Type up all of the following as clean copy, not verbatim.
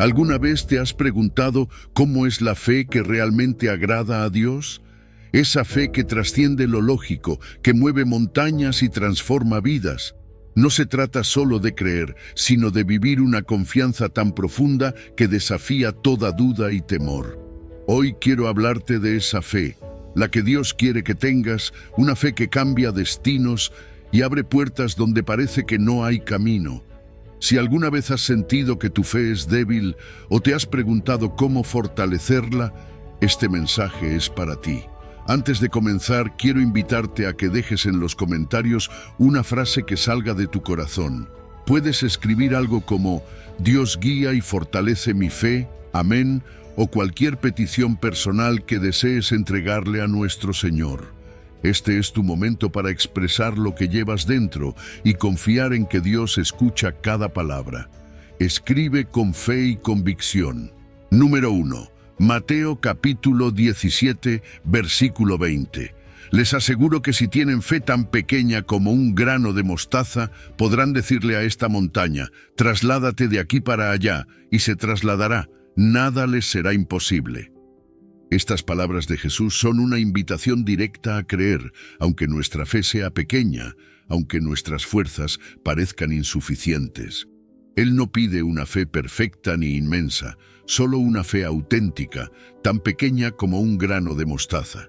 ¿Alguna vez te has preguntado cómo es la fe que realmente agrada a Dios? Esa fe que trasciende lo lógico, que mueve montañas y transforma vidas. No se trata solo de creer, sino de vivir una confianza tan profunda que desafía toda duda y temor. Hoy quiero hablarte de esa fe, la que Dios quiere que tengas, una fe que cambia destinos y abre puertas donde parece que no hay camino. Si alguna vez has sentido que tu fe es débil o te has preguntado cómo fortalecerla, este mensaje es para ti. Antes de comenzar, quiero invitarte a que dejes en los comentarios una frase que salga de tu corazón. Puedes escribir algo como «Dios guía y fortalece mi fe, amén», o cualquier petición personal que desees entregarle a nuestro Señor. Este es tu momento para expresar lo que llevas dentro y confiar en que Dios escucha cada palabra. Escribe con fe y convicción. Número 1. Mateo capítulo 17, versículo 20. Les aseguro que si tienen fe tan pequeña como un grano de mostaza, podrán decirle a esta montaña, «Trasládate de aquí para allá», y se trasladará. Nada les será imposible. Estas palabras de Jesús son una invitación directa a creer, aunque nuestra fe sea pequeña, aunque nuestras fuerzas parezcan insuficientes. Él no pide una fe perfecta ni inmensa, solo una fe auténtica, tan pequeña como un grano de mostaza.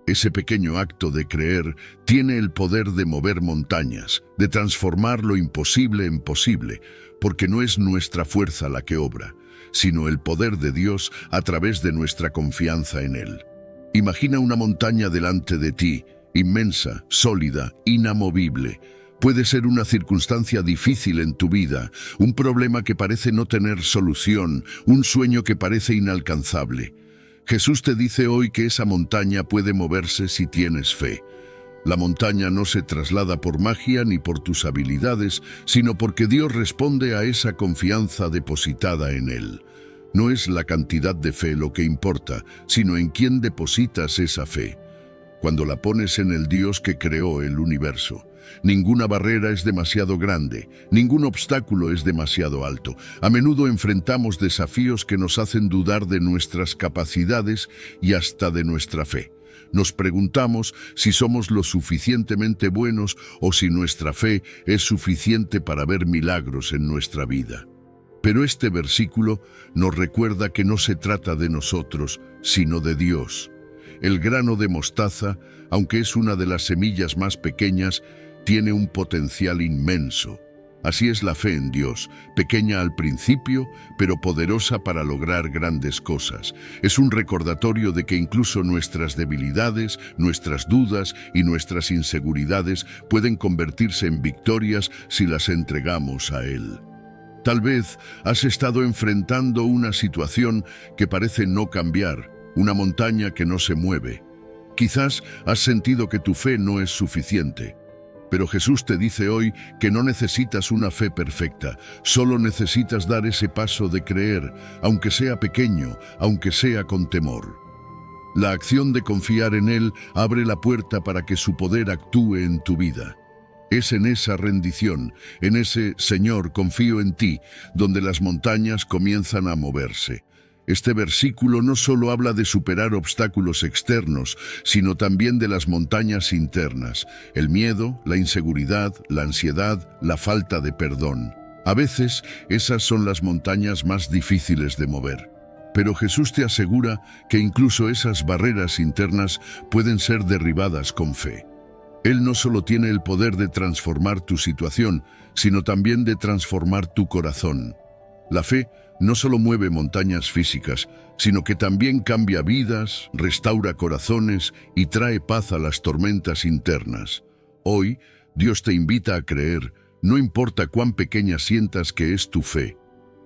Ese pequeño acto de creer tiene el poder de mover montañas, de transformar lo imposible en posible, porque no es nuestra fuerza la que obra, sino el poder de Dios a través de nuestra confianza en Él. Imagina una montaña delante de ti, inmensa, sólida, inamovible. Puede ser una circunstancia difícil en tu vida, un problema que parece no tener solución, un sueño que parece inalcanzable. Jesús te dice hoy que esa montaña puede moverse si tienes fe. La montaña no se traslada por magia ni por tus habilidades, sino porque Dios responde a esa confianza depositada en Él. No es la cantidad de fe lo que importa, sino en quién depositas esa fe. Cuando la pones en el Dios que creó el universo, ninguna barrera es demasiado grande, ningún obstáculo es demasiado alto. A menudo enfrentamos desafíos que nos hacen dudar de nuestras capacidades y hasta de nuestra fe. Nos preguntamos si somos lo suficientemente buenos o si nuestra fe es suficiente para ver milagros en nuestra vida. Pero este versículo nos recuerda que no se trata de nosotros, sino de Dios. El grano de mostaza, aunque es una de las semillas más pequeñas, tiene un potencial inmenso. Así es la fe en Dios, pequeña al principio, pero poderosa para lograr grandes cosas. Es un recordatorio de que incluso nuestras debilidades, nuestras dudas y nuestras inseguridades pueden convertirse en victorias si las entregamos a Él. Tal vez has estado enfrentando una situación que parece no cambiar, una montaña que no se mueve. Quizás has sentido que tu fe no es suficiente. Pero Jesús te dice hoy que no necesitas una fe perfecta, solo necesitas dar ese paso de creer, aunque sea pequeño, aunque sea con temor. La acción de confiar en Él abre la puerta para que su poder actúe en tu vida. Es en esa rendición, en ese «Señor, confío en ti», donde las montañas comienzan a moverse. Este versículo no solo habla de superar obstáculos externos, sino también de las montañas internas, el miedo, la inseguridad, la ansiedad, la falta de perdón. A veces, esas son las montañas más difíciles de mover. Pero Jesús te asegura que incluso esas barreras internas pueden ser derribadas con fe. Él no solo tiene el poder de transformar tu situación, sino también de transformar tu corazón. La fe no solo mueve montañas físicas, sino que también cambia vidas, restaura corazones y trae paz a las tormentas internas. Hoy, Dios te invita a creer, no importa cuán pequeña sientas que es tu fe.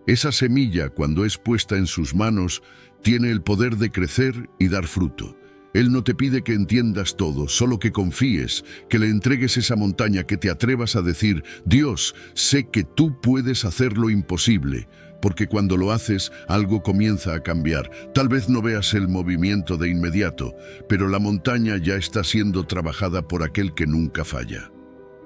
Esa semilla, cuando es puesta en sus manos, tiene el poder de crecer y dar fruto. Él no te pide que entiendas todo, solo que confíes, que le entregues esa montaña, que te atrevas a decir, «Dios, sé que tú puedes hacer lo imposible», porque cuando lo haces, algo comienza a cambiar. Tal vez no veas el movimiento de inmediato, pero la montaña ya está siendo trabajada por aquel que nunca falla.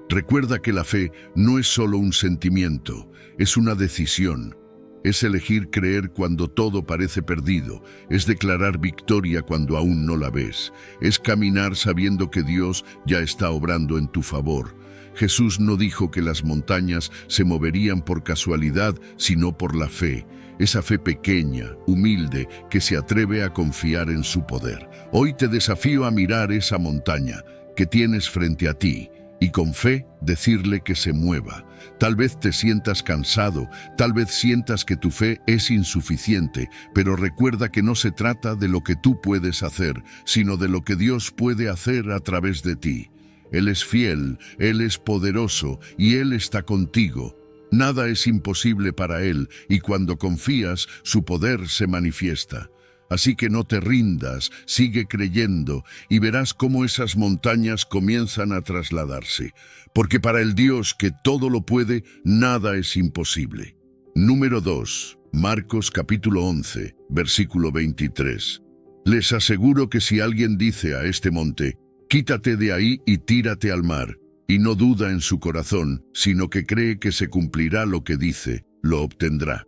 Recuerda que la fe no es solo un sentimiento, es una decisión. Es elegir creer cuando todo parece perdido, es declarar victoria cuando aún no la ves, es caminar sabiendo que Dios ya está obrando en tu favor. Jesús no dijo que las montañas se moverían por casualidad, sino por la fe. Esa fe pequeña, humilde, que se atreve a confiar en su poder. Hoy te desafío a mirar esa montaña que tienes frente a ti y con fe decirle que se mueva. Tal vez te sientas cansado, tal vez sientas que tu fe es insuficiente, pero recuerda que no se trata de lo que tú puedes hacer, sino de lo que Dios puede hacer a través de ti. Él es fiel, Él es poderoso y Él está contigo. Nada es imposible para Él y cuando confías, su poder se manifiesta. Así que no te rindas, sigue creyendo y verás cómo esas montañas comienzan a trasladarse. Porque para el Dios que todo lo puede, nada es imposible. Número 2. Marcos capítulo 11, versículo 23. Les aseguro que si alguien dice a este monte, quítate de ahí y tírate al mar, y no duda en su corazón, sino que cree que se cumplirá lo que dice, lo obtendrá.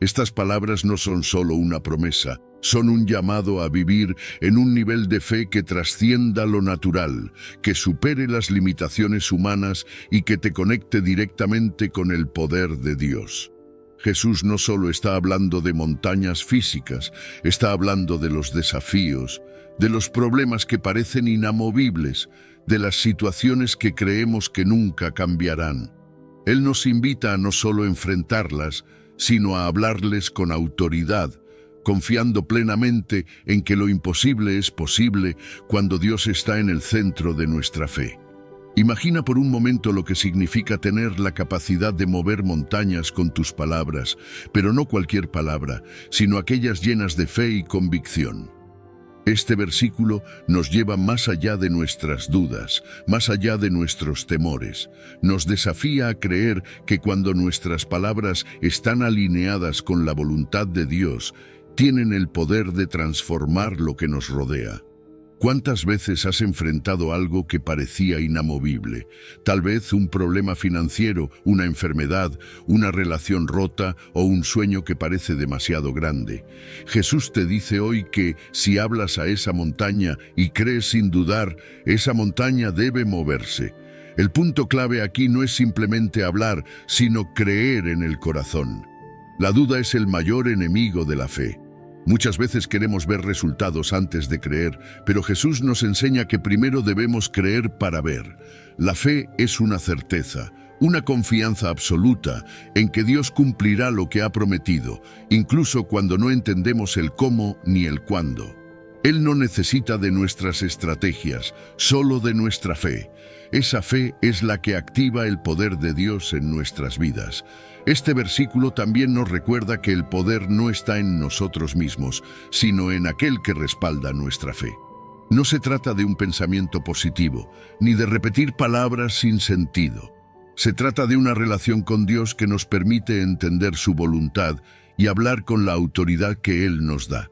Estas palabras no son solo una promesa, son un llamado a vivir en un nivel de fe que trascienda lo natural, que supere las limitaciones humanas y que te conecte directamente con el poder de Dios. Jesús no solo está hablando de montañas físicas, está hablando de los desafíos, de los problemas que parecen inamovibles, de las situaciones que creemos que nunca cambiarán. Él nos invita a no solo enfrentarlas, sino a hablarles con autoridad, confiando plenamente en que lo imposible es posible cuando Dios está en el centro de nuestra fe. Imagina por un momento lo que significa tener la capacidad de mover montañas con tus palabras, pero no cualquier palabra, sino aquellas llenas de fe y convicción. Este versículo nos lleva más allá de nuestras dudas, más allá de nuestros temores. Nos desafía a creer que cuando nuestras palabras están alineadas con la voluntad de Dios, tienen el poder de transformar lo que nos rodea. ¿Cuántas veces has enfrentado algo que parecía inamovible? Tal vez un problema financiero, una enfermedad, una relación rota o un sueño que parece demasiado grande. Jesús te dice hoy que si hablas a esa montaña y crees sin dudar, esa montaña debe moverse. El punto clave aquí no es simplemente hablar, sino creer en el corazón. La duda es el mayor enemigo de la fe. Muchas veces queremos ver resultados antes de creer, pero Jesús nos enseña que primero debemos creer para ver. La fe es una certeza, una confianza absoluta en que Dios cumplirá lo que ha prometido, incluso cuando no entendemos el cómo ni el cuándo. Él no necesita de nuestras estrategias, solo de nuestra fe. Esa fe es la que activa el poder de Dios en nuestras vidas. Este versículo también nos recuerda que el poder no está en nosotros mismos, sino en aquel que respalda nuestra fe. No se trata de un pensamiento positivo, ni de repetir palabras sin sentido. Se trata de una relación con Dios que nos permite entender su voluntad y hablar con la autoridad que Él nos da.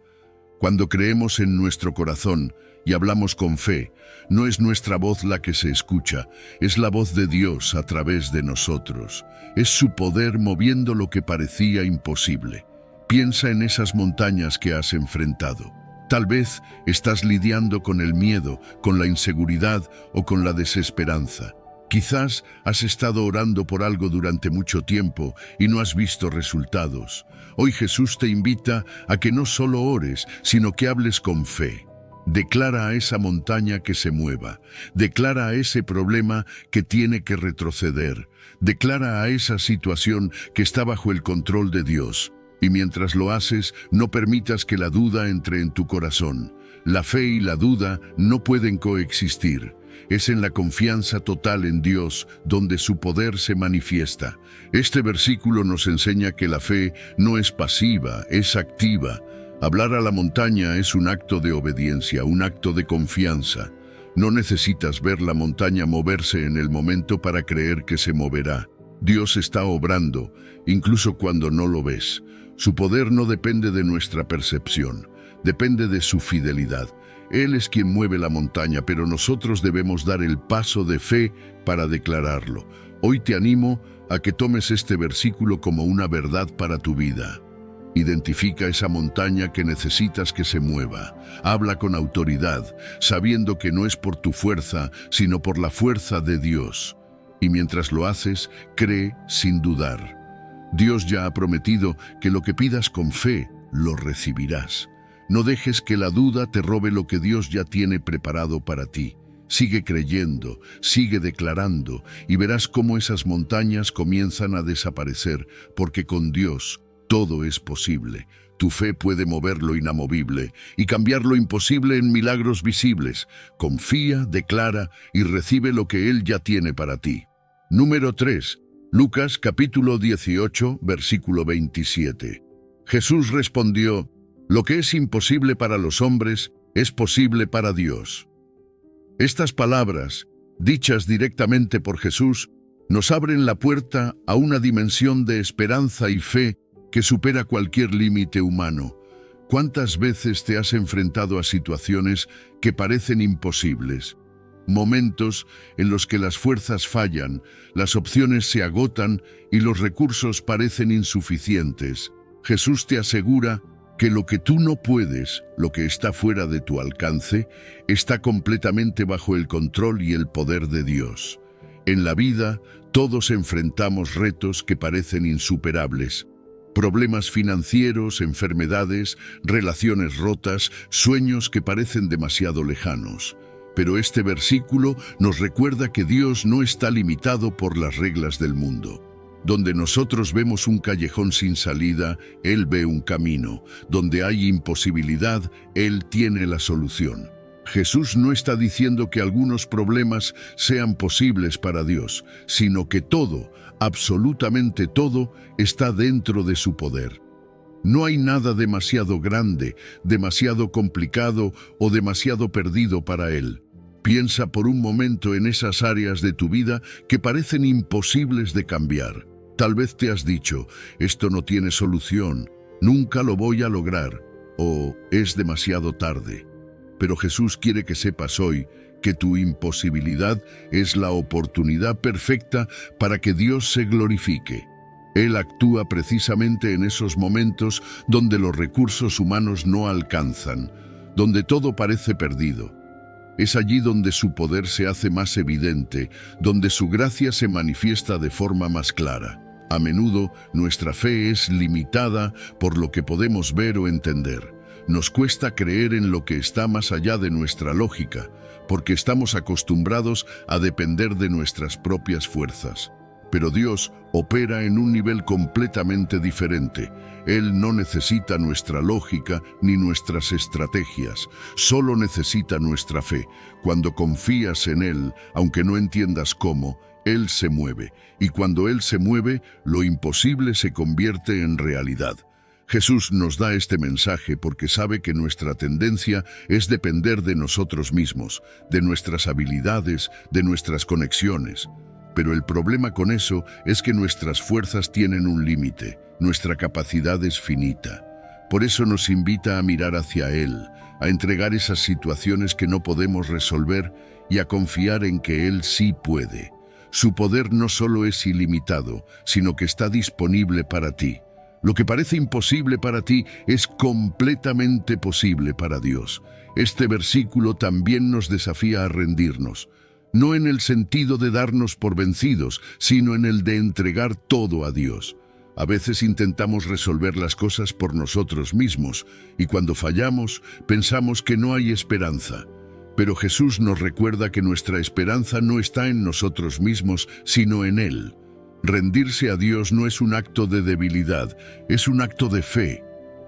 Cuando creemos en nuestro corazón y hablamos con fe, no es nuestra voz la que se escucha, es la voz de Dios a través de nosotros. Es su poder moviendo lo que parecía imposible. Piensa en esas montañas que has enfrentado. Tal vez estás lidiando con el miedo, con la inseguridad o con la desesperanza. Quizás has estado orando por algo durante mucho tiempo y no has visto resultados. Hoy Jesús te invita a que no solo ores, sino que hables con fe. Declara a esa montaña que se mueva. Declara a ese problema que tiene que retroceder. Declara a esa situación que está bajo el control de Dios. Y mientras lo haces, no permitas que la duda entre en tu corazón. La fe y la duda no pueden coexistir. Es en la confianza total en Dios donde su poder se manifiesta. Este versículo nos enseña que la fe no es pasiva, es activa. Hablar a la montaña es un acto de obediencia, un acto de confianza. No necesitas ver la montaña moverse en el momento para creer que se moverá. Dios está obrando, incluso cuando no lo ves. Su poder no depende de nuestra percepción, depende de su fidelidad. Él es quien mueve la montaña, pero nosotros debemos dar el paso de fe para declararlo. Hoy te animo a que tomes este versículo como una verdad para tu vida. Identifica esa montaña que necesitas que se mueva. Habla con autoridad, sabiendo que no es por tu fuerza, sino por la fuerza de Dios. Y mientras lo haces, cree sin dudar. Dios ya ha prometido que lo que pidas con fe, lo recibirás. No dejes que la duda te robe lo que Dios ya tiene preparado para ti. Sigue creyendo, sigue declarando, y verás cómo esas montañas comienzan a desaparecer, porque con Dios todo es posible. Tu fe puede mover lo inamovible y cambiar lo imposible en milagros visibles. Confía, declara y recibe lo que Él ya tiene para ti. Número 3. Lucas capítulo 18, versículo 27. Jesús respondió: lo que es imposible para los hombres es posible para Dios. Estas palabras, dichas directamente por Jesús, nos abren la puerta a una dimensión de esperanza y fe que supera cualquier límite humano. ¿Cuántas veces te has enfrentado a situaciones que parecen imposibles? Momentos en los que las fuerzas fallan, las opciones se agotan y los recursos parecen insuficientes. Jesús te asegura que lo que tú no puedes, lo que está fuera de tu alcance, está completamente bajo el control y el poder de Dios. En la vida, todos enfrentamos retos que parecen insuperables. Problemas financieros, enfermedades, relaciones rotas, sueños que parecen demasiado lejanos. Pero este versículo nos recuerda que Dios no está limitado por las reglas del mundo. Donde nosotros vemos un callejón sin salida, Él ve un camino. Donde hay imposibilidad, Él tiene la solución. Jesús no está diciendo que algunos problemas sean posibles para Dios, sino que todo, absolutamente todo, está dentro de su poder. No hay nada demasiado grande, demasiado complicado o demasiado perdido para Él. Piensa por un momento en esas áreas de tu vida que parecen imposibles de cambiar. Tal vez te has dicho: esto no tiene solución, nunca lo voy a lograr, o es demasiado tarde. Pero Jesús quiere que sepas hoy que tu imposibilidad es la oportunidad perfecta para que Dios se glorifique. Él actúa precisamente en esos momentos donde los recursos humanos no alcanzan, donde todo parece perdido. Es allí donde su poder se hace más evidente, donde su gracia se manifiesta de forma más clara. A menudo, nuestra fe es limitada por lo que podemos ver o entender. Nos cuesta creer en lo que está más allá de nuestra lógica, porque estamos acostumbrados a depender de nuestras propias fuerzas. Pero Dios opera en un nivel completamente diferente. Él no necesita nuestra lógica ni nuestras estrategias, solo necesita nuestra fe. Cuando confías en Él, aunque no entiendas cómo, Él se mueve. Y cuando Él se mueve, lo imposible se convierte en realidad. Jesús nos da este mensaje porque sabe que nuestra tendencia es depender de nosotros mismos, de nuestras habilidades, de nuestras conexiones. Pero el problema con eso es que nuestras fuerzas tienen un límite, nuestra capacidad es finita. Por eso nos invita a mirar hacia Él, a entregar esas situaciones que no podemos resolver y a confiar en que Él sí puede. Su poder no solo es ilimitado, sino que está disponible para ti. Lo que parece imposible para ti es completamente posible para Dios. Este versículo también nos desafía a rendirnos. No en el sentido de darnos por vencidos, sino en el de entregar todo a Dios. A veces intentamos resolver las cosas por nosotros mismos, y cuando fallamos, pensamos que no hay esperanza. Pero Jesús nos recuerda que nuestra esperanza no está en nosotros mismos, sino en Él. Rendirse a Dios no es un acto de debilidad, es un acto de fe.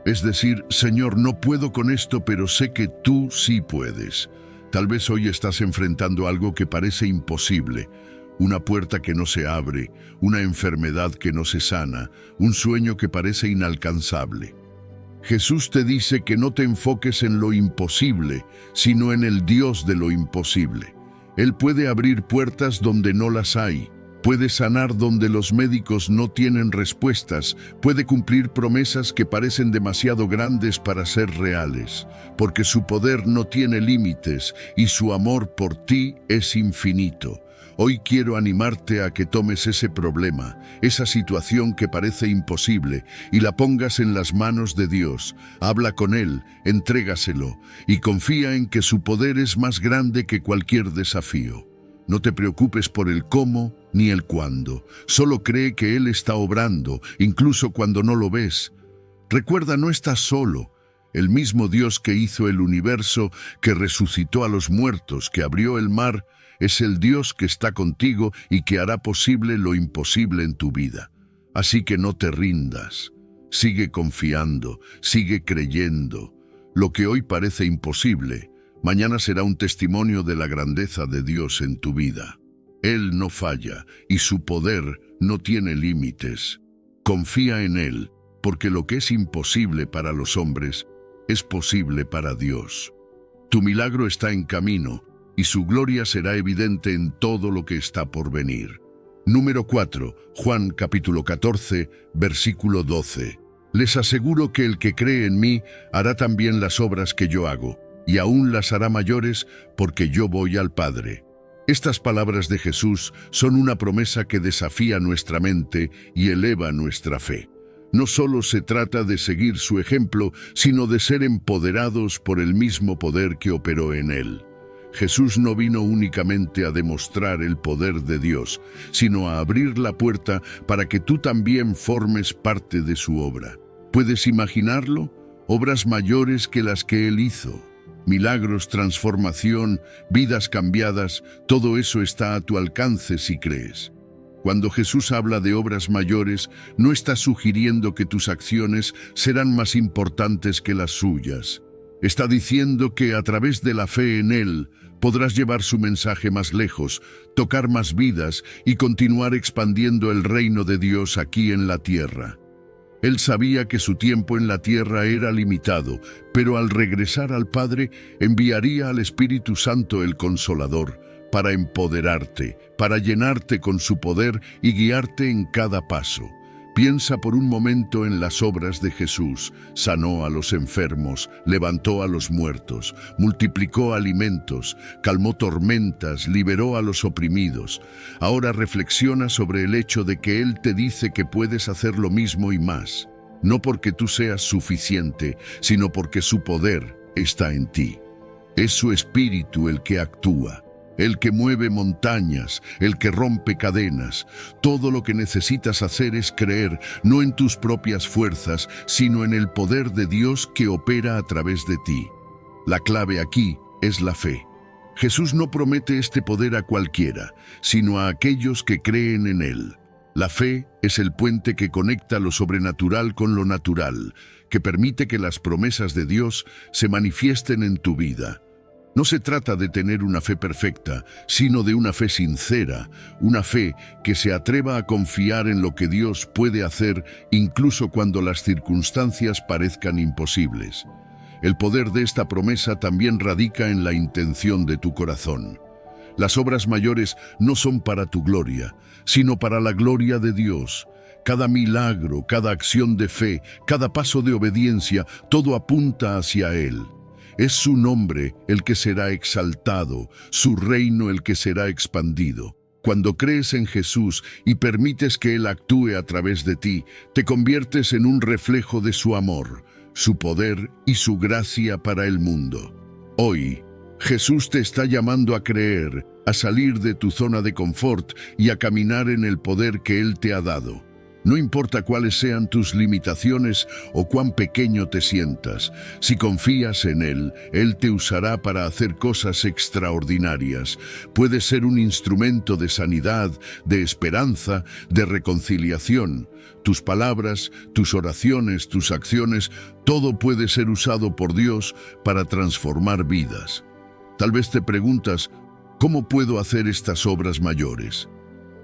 Es decir, Señor, no puedo con esto, pero sé que tú sí puedes. Tal vez hoy estás enfrentando algo que parece imposible, una puerta que no se abre, una enfermedad que no se sana, un sueño que parece inalcanzable. Jesús te dice que no te enfoques en lo imposible, sino en el Dios de lo imposible. Él puede abrir puertas donde no las hay, puede sanar donde los médicos no tienen respuestas, puede cumplir promesas que parecen demasiado grandes para ser reales, porque su poder no tiene límites y su amor por ti es infinito. Hoy quiero animarte a que tomes ese problema, esa situación que parece imposible, y la pongas en las manos de Dios. Habla con Él, entrégaselo, y confía en que su poder es más grande que cualquier desafío. No te preocupes por el cómo ni el cuándo. Solo cree que Él está obrando, incluso cuando no lo ves. Recuerda, no estás solo. El mismo Dios que hizo el universo, que resucitó a los muertos, que abrió el mar, es el Dios que está contigo y que hará posible lo imposible en tu vida. Así que no te rindas. Sigue confiando, sigue creyendo. Lo que hoy parece imposible, mañana será un testimonio de la grandeza de Dios en tu vida. Él no falla y su poder no tiene límites. Confía en Él, porque lo que es imposible para los hombres es posible para Dios. Tu milagro está en camino y su gloria será evidente en todo lo que está por venir. Número 4, Juan capítulo 14, versículo 12. Les aseguro que el que cree en mí hará también las obras que yo hago, y aún las hará mayores, porque yo voy al Padre. Estas palabras de Jesús son una promesa que desafía nuestra mente y eleva nuestra fe. No solo se trata de seguir su ejemplo, sino de ser empoderados por el mismo poder que operó en él. Jesús no vino únicamente a demostrar el poder de Dios, sino a abrir la puerta para que tú también formes parte de su obra. ¿Puedes imaginarlo? Obras mayores que las que Él hizo. Milagros, transformación, vidas cambiadas, todo eso está a tu alcance si crees. Cuando Jesús habla de obras mayores, no está sugiriendo que tus acciones serán más importantes que las suyas. Está diciendo que a través de la fe en Él podrás llevar su mensaje más lejos, tocar más vidas y continuar expandiendo el reino de Dios aquí en la tierra. Él sabía que su tiempo en la tierra era limitado, pero al regresar al Padre enviaría al Espíritu Santo el Consolador, para empoderarte, para llenarte con su poder y guiarte en cada paso. Piensa por un momento en las obras de Jesús. Sanó a los enfermos, levantó a los muertos, multiplicó alimentos, calmó tormentas, liberó a los oprimidos. Ahora reflexiona sobre el hecho de que Él te dice que puedes hacer lo mismo y más. No porque tú seas suficiente, sino porque su poder está en ti. Es su Espíritu el que actúa. El que mueve montañas, el que rompe cadenas. Todo lo que necesitas hacer es creer, no en tus propias fuerzas, sino en el poder de Dios que opera a través de ti. La clave aquí es la fe. Jesús no promete este poder a cualquiera, sino a aquellos que creen en Él. La fe es el puente que conecta lo sobrenatural con lo natural, que permite que las promesas de Dios se manifiesten en tu vida. No se trata de tener una fe perfecta, sino de una fe sincera, una fe que se atreva a confiar en lo que Dios puede hacer incluso cuando las circunstancias parezcan imposibles. El poder de esta promesa también radica en la intención de tu corazón. Las obras mayores no son para tu gloria, sino para la gloria de Dios. Cada milagro, cada acción de fe, cada paso de obediencia, todo apunta hacia Él. Es su nombre el que será exaltado, su reino el que será expandido. Cuando crees en Jesús y permites que Él actúe a través de ti, te conviertes en un reflejo de su amor, su poder y su gracia para el mundo. Hoy, Jesús te está llamando a creer, a salir de tu zona de confort y a caminar en el poder que Él te ha dado. No importa cuáles sean tus limitaciones o cuán pequeño te sientas, si confías en Él, Él te usará para hacer cosas extraordinarias. Puedes ser un instrumento de sanidad, de esperanza, de reconciliación. Tus palabras, tus oraciones, tus acciones, todo puede ser usado por Dios para transformar vidas. Tal vez te preguntas, ¿cómo puedo hacer estas obras mayores?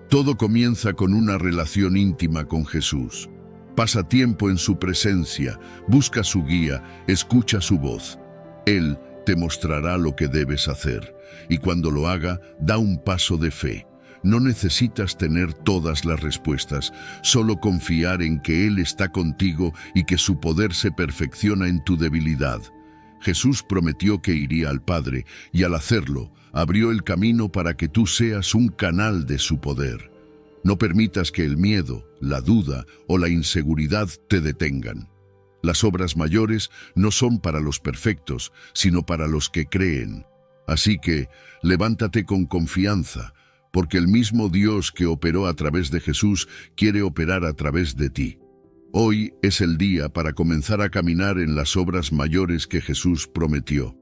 Todo comienza con una relación íntima con Jesús. Pasa tiempo en su presencia, busca su guía, escucha su voz. Él te mostrará lo que debes hacer, y cuando lo haga, da un paso de fe. No necesitas tener todas las respuestas, solo confiar en que Él está contigo y que su poder se perfecciona en tu debilidad. Jesús prometió que iría al Padre y al hacerlo, abrió el camino para que tú seas un canal de su poder. No permitas que el miedo, la duda o la inseguridad te detengan. Las obras mayores no son para los perfectos, sino para los que creen. Así que, levántate con confianza, porque el mismo Dios que operó a través de Jesús quiere operar a través de ti. Hoy es el día para comenzar a caminar en las obras mayores que Jesús prometió.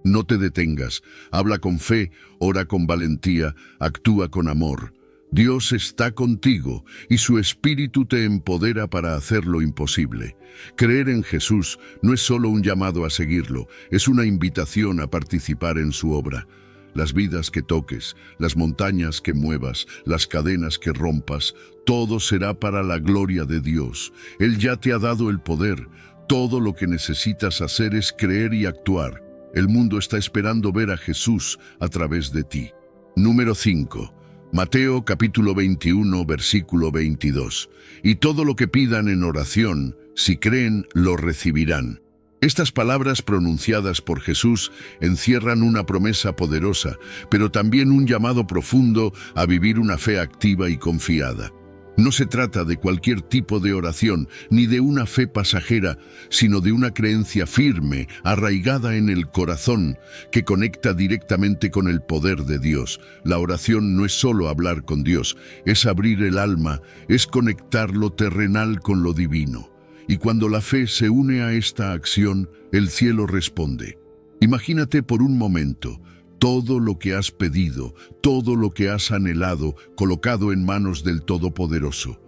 No te detengas, habla con fe, ora con valentía, actúa con amor. Dios está contigo y su Espíritu te empodera para hacer lo imposible. Creer en Jesús no es solo un llamado a seguirlo, es una invitación a participar en su obra. Las vidas que toques, las montañas que muevas, las cadenas que rompas, todo será para la gloria de Dios. Él ya te ha dado el poder. Todo lo que necesitas hacer es creer y actuar. El mundo está esperando ver a Jesús a través de ti. Número 5. Mateo capítulo 21, versículo 22. Y todo lo que pidan en oración, si creen, lo recibirán. Estas palabras pronunciadas por Jesús encierran una promesa poderosa, pero también un llamado profundo a vivir una fe activa y confiada. No se trata de cualquier tipo de oración, ni de una fe pasajera, sino de una creencia firme, arraigada en el corazón, que conecta directamente con el poder de Dios. La oración no es solo hablar con Dios, es abrir el alma, es conectar lo terrenal con lo divino. Y cuando la fe se une a esta acción, el cielo responde. Imagínate por un momento todo lo que has pedido, todo lo que has anhelado, colocado en manos del Todopoderoso.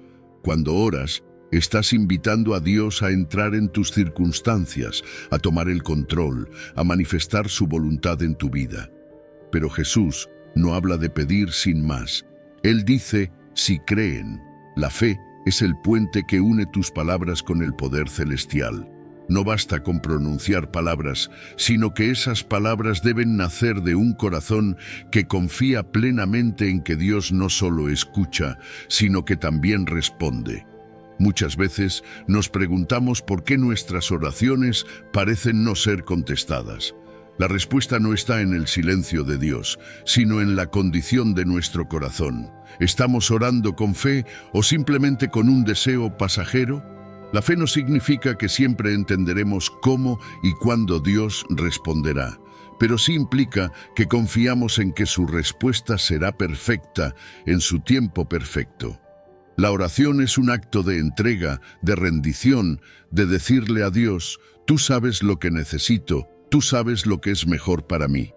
Cuando oras, estás invitando a Dios a entrar en tus circunstancias, a tomar el control, a manifestar su voluntad en tu vida. Pero Jesús no habla de pedir sin más. Él dice, si creen. La fe es el puente que une tus palabras con el poder celestial. No basta con pronunciar palabras, sino que esas palabras deben nacer de un corazón que confía plenamente en que Dios no solo escucha, sino que también responde. Muchas veces nos preguntamos por qué nuestras oraciones parecen no ser contestadas. La respuesta no está en el silencio de Dios, sino en la condición de nuestro corazón. ¿Estamos orando con fe o simplemente con un deseo pasajero? La fe no significa que siempre entenderemos cómo y cuándo Dios responderá, pero sí implica que confiamos en que su respuesta será perfecta en su tiempo perfecto. La oración es un acto de entrega, de rendición, de decirle a Dios, tú sabes lo que necesito, tú sabes lo que es mejor para mí.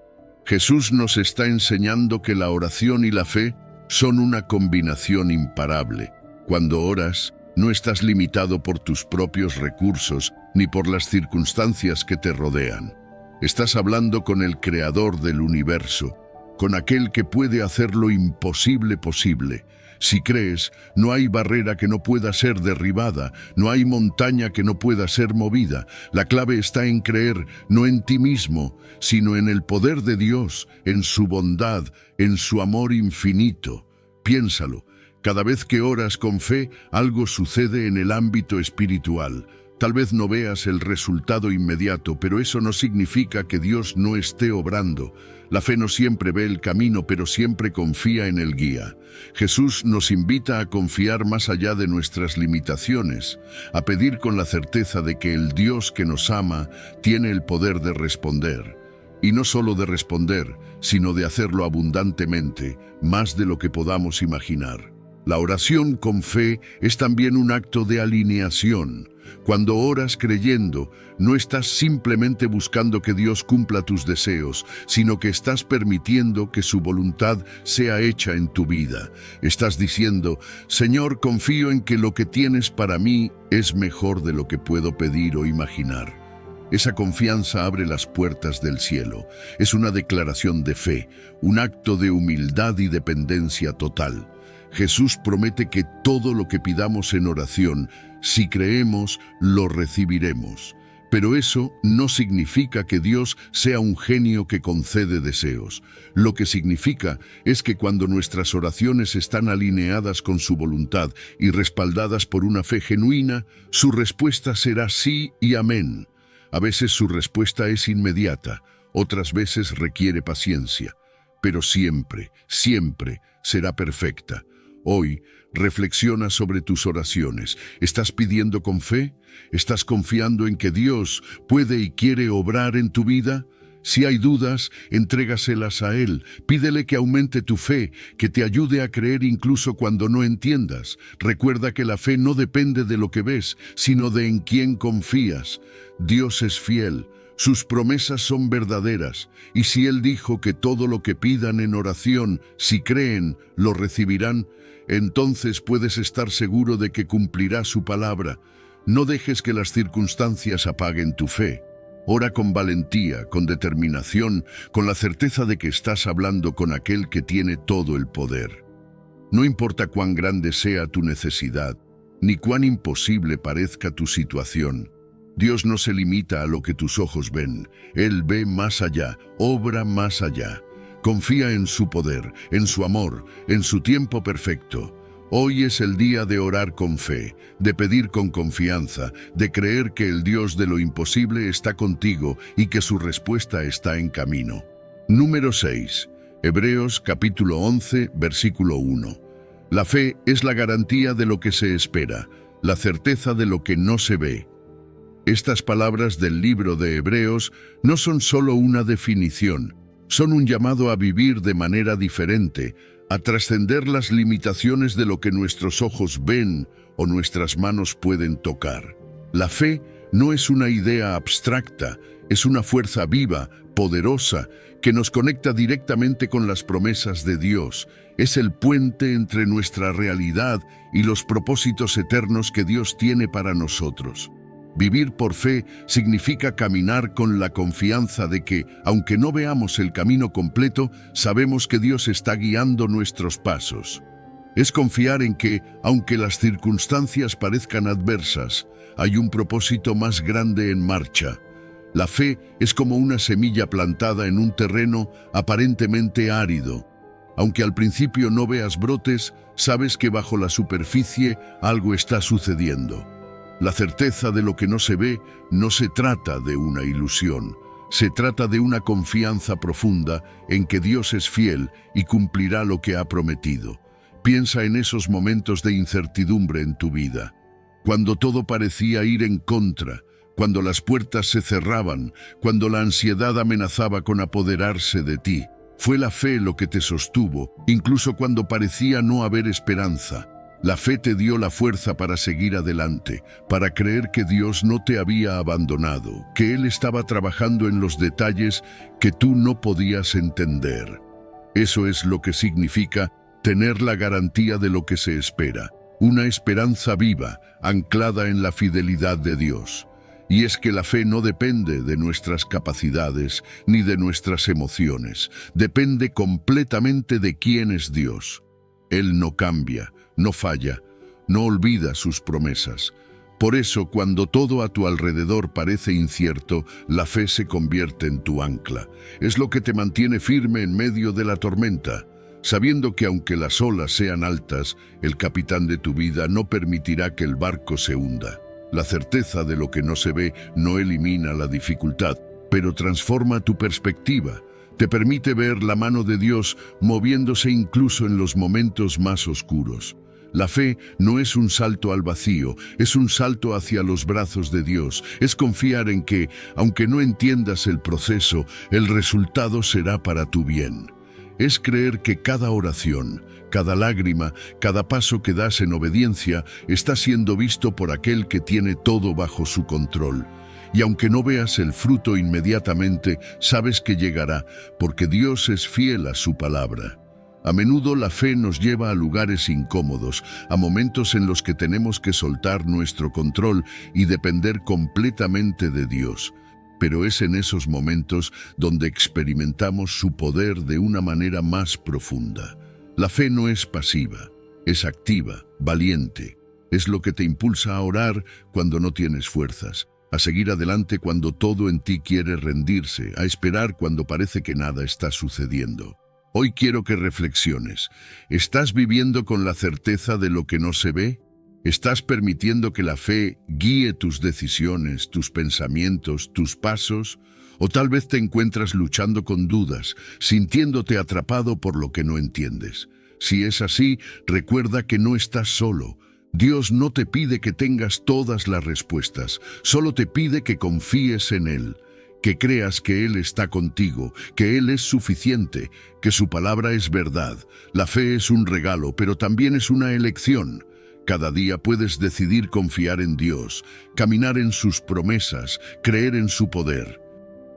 Jesús nos está enseñando que la oración y la fe son una combinación imparable. Cuando oras, no estás limitado por tus propios recursos ni por las circunstancias que te rodean. Estás hablando con el Creador del universo, con aquel que puede hacer lo imposible posible. Si crees, no hay barrera que no pueda ser derribada, no hay montaña que no pueda ser movida. La clave está en creer, no en ti mismo, sino en el poder de Dios, en su bondad, en su amor infinito. Piénsalo. Cada vez que oras con fe, algo sucede en el ámbito espiritual. Tal vez no veas el resultado inmediato, pero eso no significa que Dios no esté obrando. La fe no siempre ve el camino, pero siempre confía en el guía. Jesús nos invita a confiar más allá de nuestras limitaciones, a pedir con la certeza de que el Dios que nos ama tiene el poder de responder. Y no solo de responder, sino de hacerlo abundantemente, más de lo que podamos imaginar. La oración con fe es también un acto de alineación. Cuando oras creyendo, no estás simplemente buscando que Dios cumpla tus deseos, sino que estás permitiendo que su voluntad sea hecha en tu vida. Estás diciendo, Señor, confío en que lo que tienes para mí es mejor de lo que puedo pedir o imaginar. Esa confianza abre las puertas del cielo. Es una declaración de fe, un acto de humildad y dependencia total. Jesús promete que todo lo que pidamos en oración, si creemos, lo recibiremos. Pero eso no significa que Dios sea un genio que concede deseos. Lo que significa es que cuando nuestras oraciones están alineadas con su voluntad y respaldadas por una fe genuina, su respuesta será sí y amén. A veces su respuesta es inmediata, otras veces requiere paciencia, pero siempre, siempre será perfecta. Hoy, reflexiona sobre tus oraciones. ¿Estás pidiendo con fe? ¿Estás confiando en que Dios puede y quiere obrar en tu vida? Si hay dudas, entrégaselas a Él. Pídele que aumente tu fe, que te ayude a creer incluso cuando no entiendas. Recuerda que la fe no depende de lo que ves, sino de en quién confías. Dios es fiel. Sus promesas son verdaderas, y si Él dijo que todo lo que pidan en oración, si creen, lo recibirán, entonces puedes estar seguro de que cumplirá su palabra. No dejes que las circunstancias apaguen tu fe. Ora con valentía, con determinación, con la certeza de que estás hablando con aquel que tiene todo el poder. No importa cuán grande sea tu necesidad, ni cuán imposible parezca tu situación. Dios no se limita a lo que tus ojos ven. Él ve más allá, obra más allá. Confía en su poder, en su amor, en su tiempo perfecto. Hoy es el día de orar con fe, de pedir con confianza, de creer que el Dios de lo imposible está contigo y que su respuesta está en camino. Número 6. Hebreos capítulo 11, versículo 1. La fe es la garantía de lo que se espera, la certeza de lo que no se ve. Estas palabras del libro de Hebreos no son solo una definición, son un llamado a vivir de manera diferente, a trascender las limitaciones de lo que nuestros ojos ven o nuestras manos pueden tocar. La fe no es una idea abstracta, es una fuerza viva, poderosa, que nos conecta directamente con las promesas de Dios. Es el puente entre nuestra realidad y los propósitos eternos que Dios tiene para nosotros. Vivir por fe significa caminar con la confianza de que, aunque no veamos el camino completo, sabemos que Dios está guiando nuestros pasos. Es confiar en que, aunque las circunstancias parezcan adversas, hay un propósito más grande en marcha. La fe es como una semilla plantada en un terreno aparentemente árido. Aunque al principio no veas brotes, sabes que bajo la superficie algo está sucediendo. La certeza de lo que no se ve no se trata de una ilusión, se trata de una confianza profunda en que Dios es fiel y cumplirá lo que ha prometido. Piensa en esos momentos de incertidumbre en tu vida, cuando todo parecía ir en contra, cuando las puertas se cerraban, cuando la ansiedad amenazaba con apoderarse de ti. Fue la fe lo que te sostuvo, incluso cuando parecía no haber esperanza. La fe te dio la fuerza para seguir adelante, para creer que Dios no te había abandonado, que Él estaba trabajando en los detalles que tú no podías entender. Eso es lo que significa tener la garantía de lo que se espera, una esperanza viva, anclada en la fidelidad de Dios. Y es que la fe no depende de nuestras capacidades ni de nuestras emociones, depende completamente de quién es Dios. Él no cambia, no falla, no olvida sus promesas. Por eso, cuando todo a tu alrededor parece incierto, la fe se convierte en tu ancla. Es lo que te mantiene firme en medio de la tormenta, sabiendo que aunque las olas sean altas, el capitán de tu vida no permitirá que el barco se hunda. La certeza de lo que no se ve no elimina la dificultad, pero transforma tu perspectiva. Te permite ver la mano de Dios moviéndose incluso en los momentos más oscuros. La fe no es un salto al vacío, es un salto hacia los brazos de Dios. Es confiar en que, aunque no entiendas el proceso, el resultado será para tu bien. Es creer que cada oración, cada lágrima, cada paso que das en obediencia está siendo visto por aquel que tiene todo bajo su control. Y aunque no veas el fruto inmediatamente, sabes que llegará, porque Dios es fiel a su palabra. A menudo la fe nos lleva a lugares incómodos, a momentos en los que tenemos que soltar nuestro control y depender completamente de Dios. Pero es en esos momentos donde experimentamos su poder de una manera más profunda. La fe no es pasiva, es activa, valiente. Es lo que te impulsa a orar cuando no tienes fuerzas, a seguir adelante cuando todo en ti quiere rendirse, a esperar cuando parece que nada está sucediendo. Hoy quiero que reflexiones. ¿Estás viviendo con la certeza de lo que no se ve? ¿Estás permitiendo que la fe guíe tus decisiones, tus pensamientos, tus pasos? ¿O tal vez te encuentras luchando con dudas, sintiéndote atrapado por lo que no entiendes? Si es así, recuerda que no estás solo. Dios no te pide que tengas todas las respuestas, solo te pide que confíes en Él, que creas que Él está contigo, que Él es suficiente, que su palabra es verdad. La fe es un regalo, pero también es una elección. Cada día puedes decidir confiar en Dios, caminar en sus promesas, creer en su poder.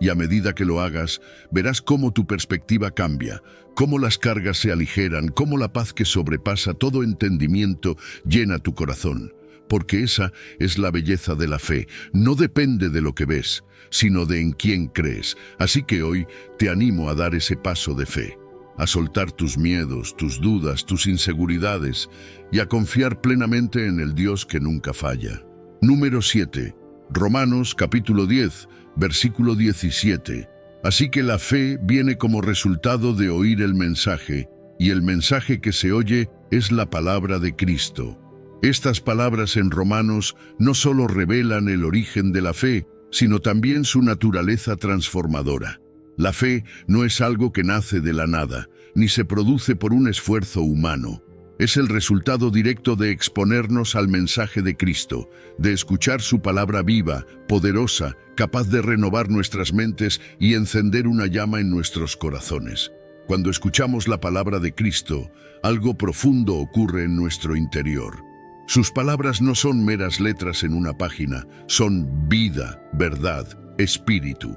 Y a medida que lo hagas, verás cómo tu perspectiva cambia, cómo las cargas se aligeran, cómo la paz que sobrepasa todo entendimiento llena tu corazón. Porque esa es la belleza de la fe. No depende de lo que ves, sino de en quién crees. Así que hoy te animo a dar ese paso de fe, a soltar tus miedos, tus dudas, tus inseguridades y a confiar plenamente en el Dios que nunca falla. Número 7. Romanos capítulo 10, versículo 17. Así que la fe viene como resultado de oír el mensaje, y el mensaje que se oye es la palabra de Cristo. Estas palabras en Romanos no solo revelan el origen de la fe, sino también su naturaleza transformadora. La fe no es algo que nace de la nada, ni se produce por un esfuerzo humano. Es el resultado directo de exponernos al mensaje de Cristo, de escuchar su palabra viva, poderosa, capaz de renovar nuestras mentes y encender una llama en nuestros corazones. Cuando escuchamos la palabra de Cristo, algo profundo ocurre en nuestro interior. Sus palabras no son meras letras en una página, son vida, verdad, espíritu.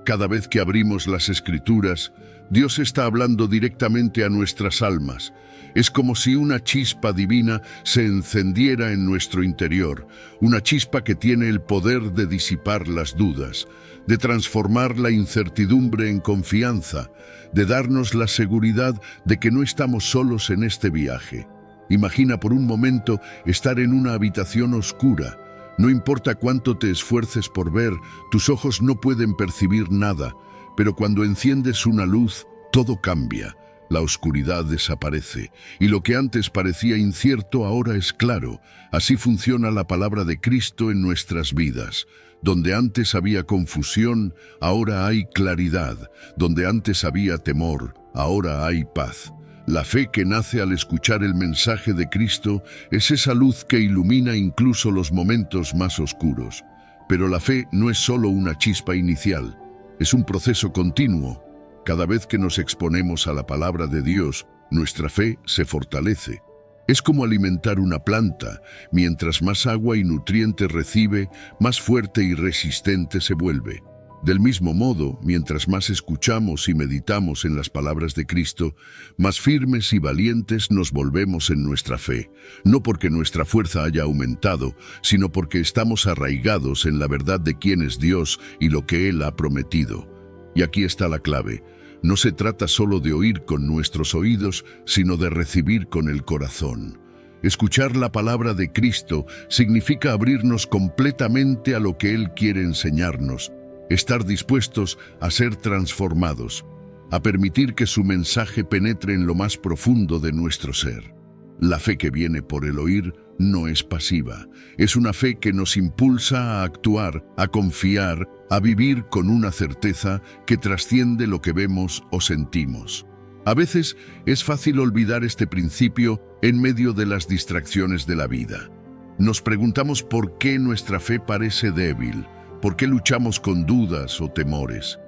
Cada vez que abrimos las Escrituras, Dios está hablando directamente a nuestras almas. Es como si una chispa divina se encendiera en nuestro interior, una chispa que tiene el poder de disipar las dudas, de transformar la incertidumbre en confianza, de darnos la seguridad de que no estamos solos en este viaje. Imagina por un momento estar en una habitación oscura. No importa cuánto te esfuerces por ver, tus ojos no pueden percibir nada, pero cuando enciendes una luz, todo cambia. La oscuridad desaparece, y lo que antes parecía incierto ahora es claro. Así funciona la palabra de Cristo en nuestras vidas. Donde antes había confusión, ahora hay claridad. Donde antes había temor, ahora hay paz. La fe que nace al escuchar el mensaje de Cristo es esa luz que ilumina incluso los momentos más oscuros. Pero la fe no es solo una chispa inicial, es un proceso continuo. Cada vez que nos exponemos a la palabra de Dios, nuestra fe se fortalece. Es como alimentar una planta. Mientras más agua y nutrientes recibe, más fuerte y resistente se vuelve. Del mismo modo, mientras más escuchamos y meditamos en las palabras de Cristo, más firmes y valientes nos volvemos en nuestra fe, no porque nuestra fuerza haya aumentado, sino porque estamos arraigados en la verdad de quién es Dios y lo que Él ha prometido. Y aquí está la clave. No se trata solo de oír con nuestros oídos, sino de recibir con el corazón. Escuchar la palabra de Cristo significa abrirnos completamente a lo que Él quiere enseñarnos, estar dispuestos a ser transformados, a permitir que su mensaje penetre en lo más profundo de nuestro ser. La fe que viene por el oír no es pasiva, es una fe que nos impulsa a actuar, a confiar, a vivir con una certeza que trasciende lo que vemos o sentimos. A veces es fácil olvidar este principio en medio de las distracciones de la vida. Nos preguntamos por qué nuestra fe parece débil, por qué luchamos con dudas o temores.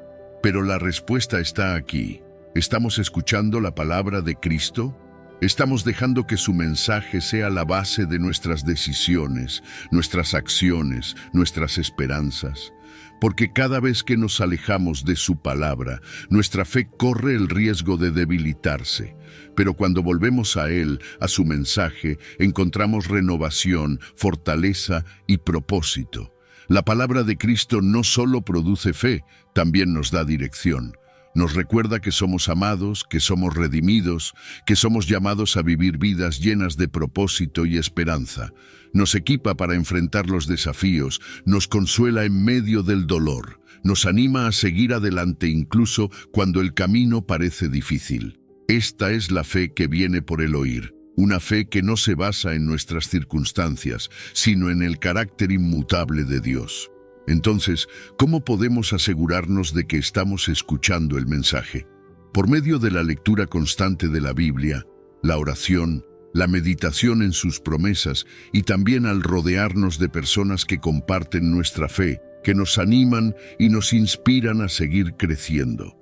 Pero la respuesta está aquí. ¿Estamos escuchando la palabra de Cristo? ¿Estamos dejando que su mensaje sea la base de nuestras decisiones, nuestras acciones, nuestras esperanzas? Porque cada vez que nos alejamos de su palabra, nuestra fe corre el riesgo de debilitarse. Pero cuando volvemos a Él, a su mensaje, encontramos renovación, fortaleza y propósito. La palabra de Cristo no solo produce fe, también nos da dirección. Nos recuerda que somos amados, que somos redimidos, que somos llamados a vivir vidas llenas de propósito y esperanza. Nos equipa para enfrentar los desafíos, nos consuela en medio del dolor, nos anima a seguir adelante incluso cuando el camino parece difícil. Esta es la fe que viene por el oír, una fe que no se basa en nuestras circunstancias, sino en el carácter inmutable de Dios. Entonces, ¿cómo podemos asegurarnos de que estamos escuchando el mensaje? Por medio de la lectura constante de la Biblia, la oración, la meditación en sus promesas y también al rodearnos de personas que comparten nuestra fe, que nos animan y nos inspiran a seguir creciendo.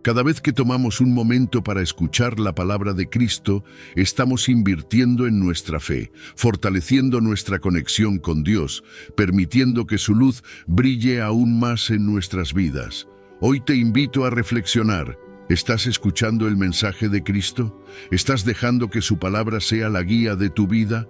Cada vez que tomamos un momento para escuchar la palabra de Cristo, estamos invirtiendo en nuestra fe, fortaleciendo nuestra conexión con Dios, permitiendo que su luz brille aún más en nuestras vidas. Hoy te invito a reflexionar. ¿Estás escuchando el mensaje de Cristo? ¿Estás dejando que su palabra sea la guía de tu vida?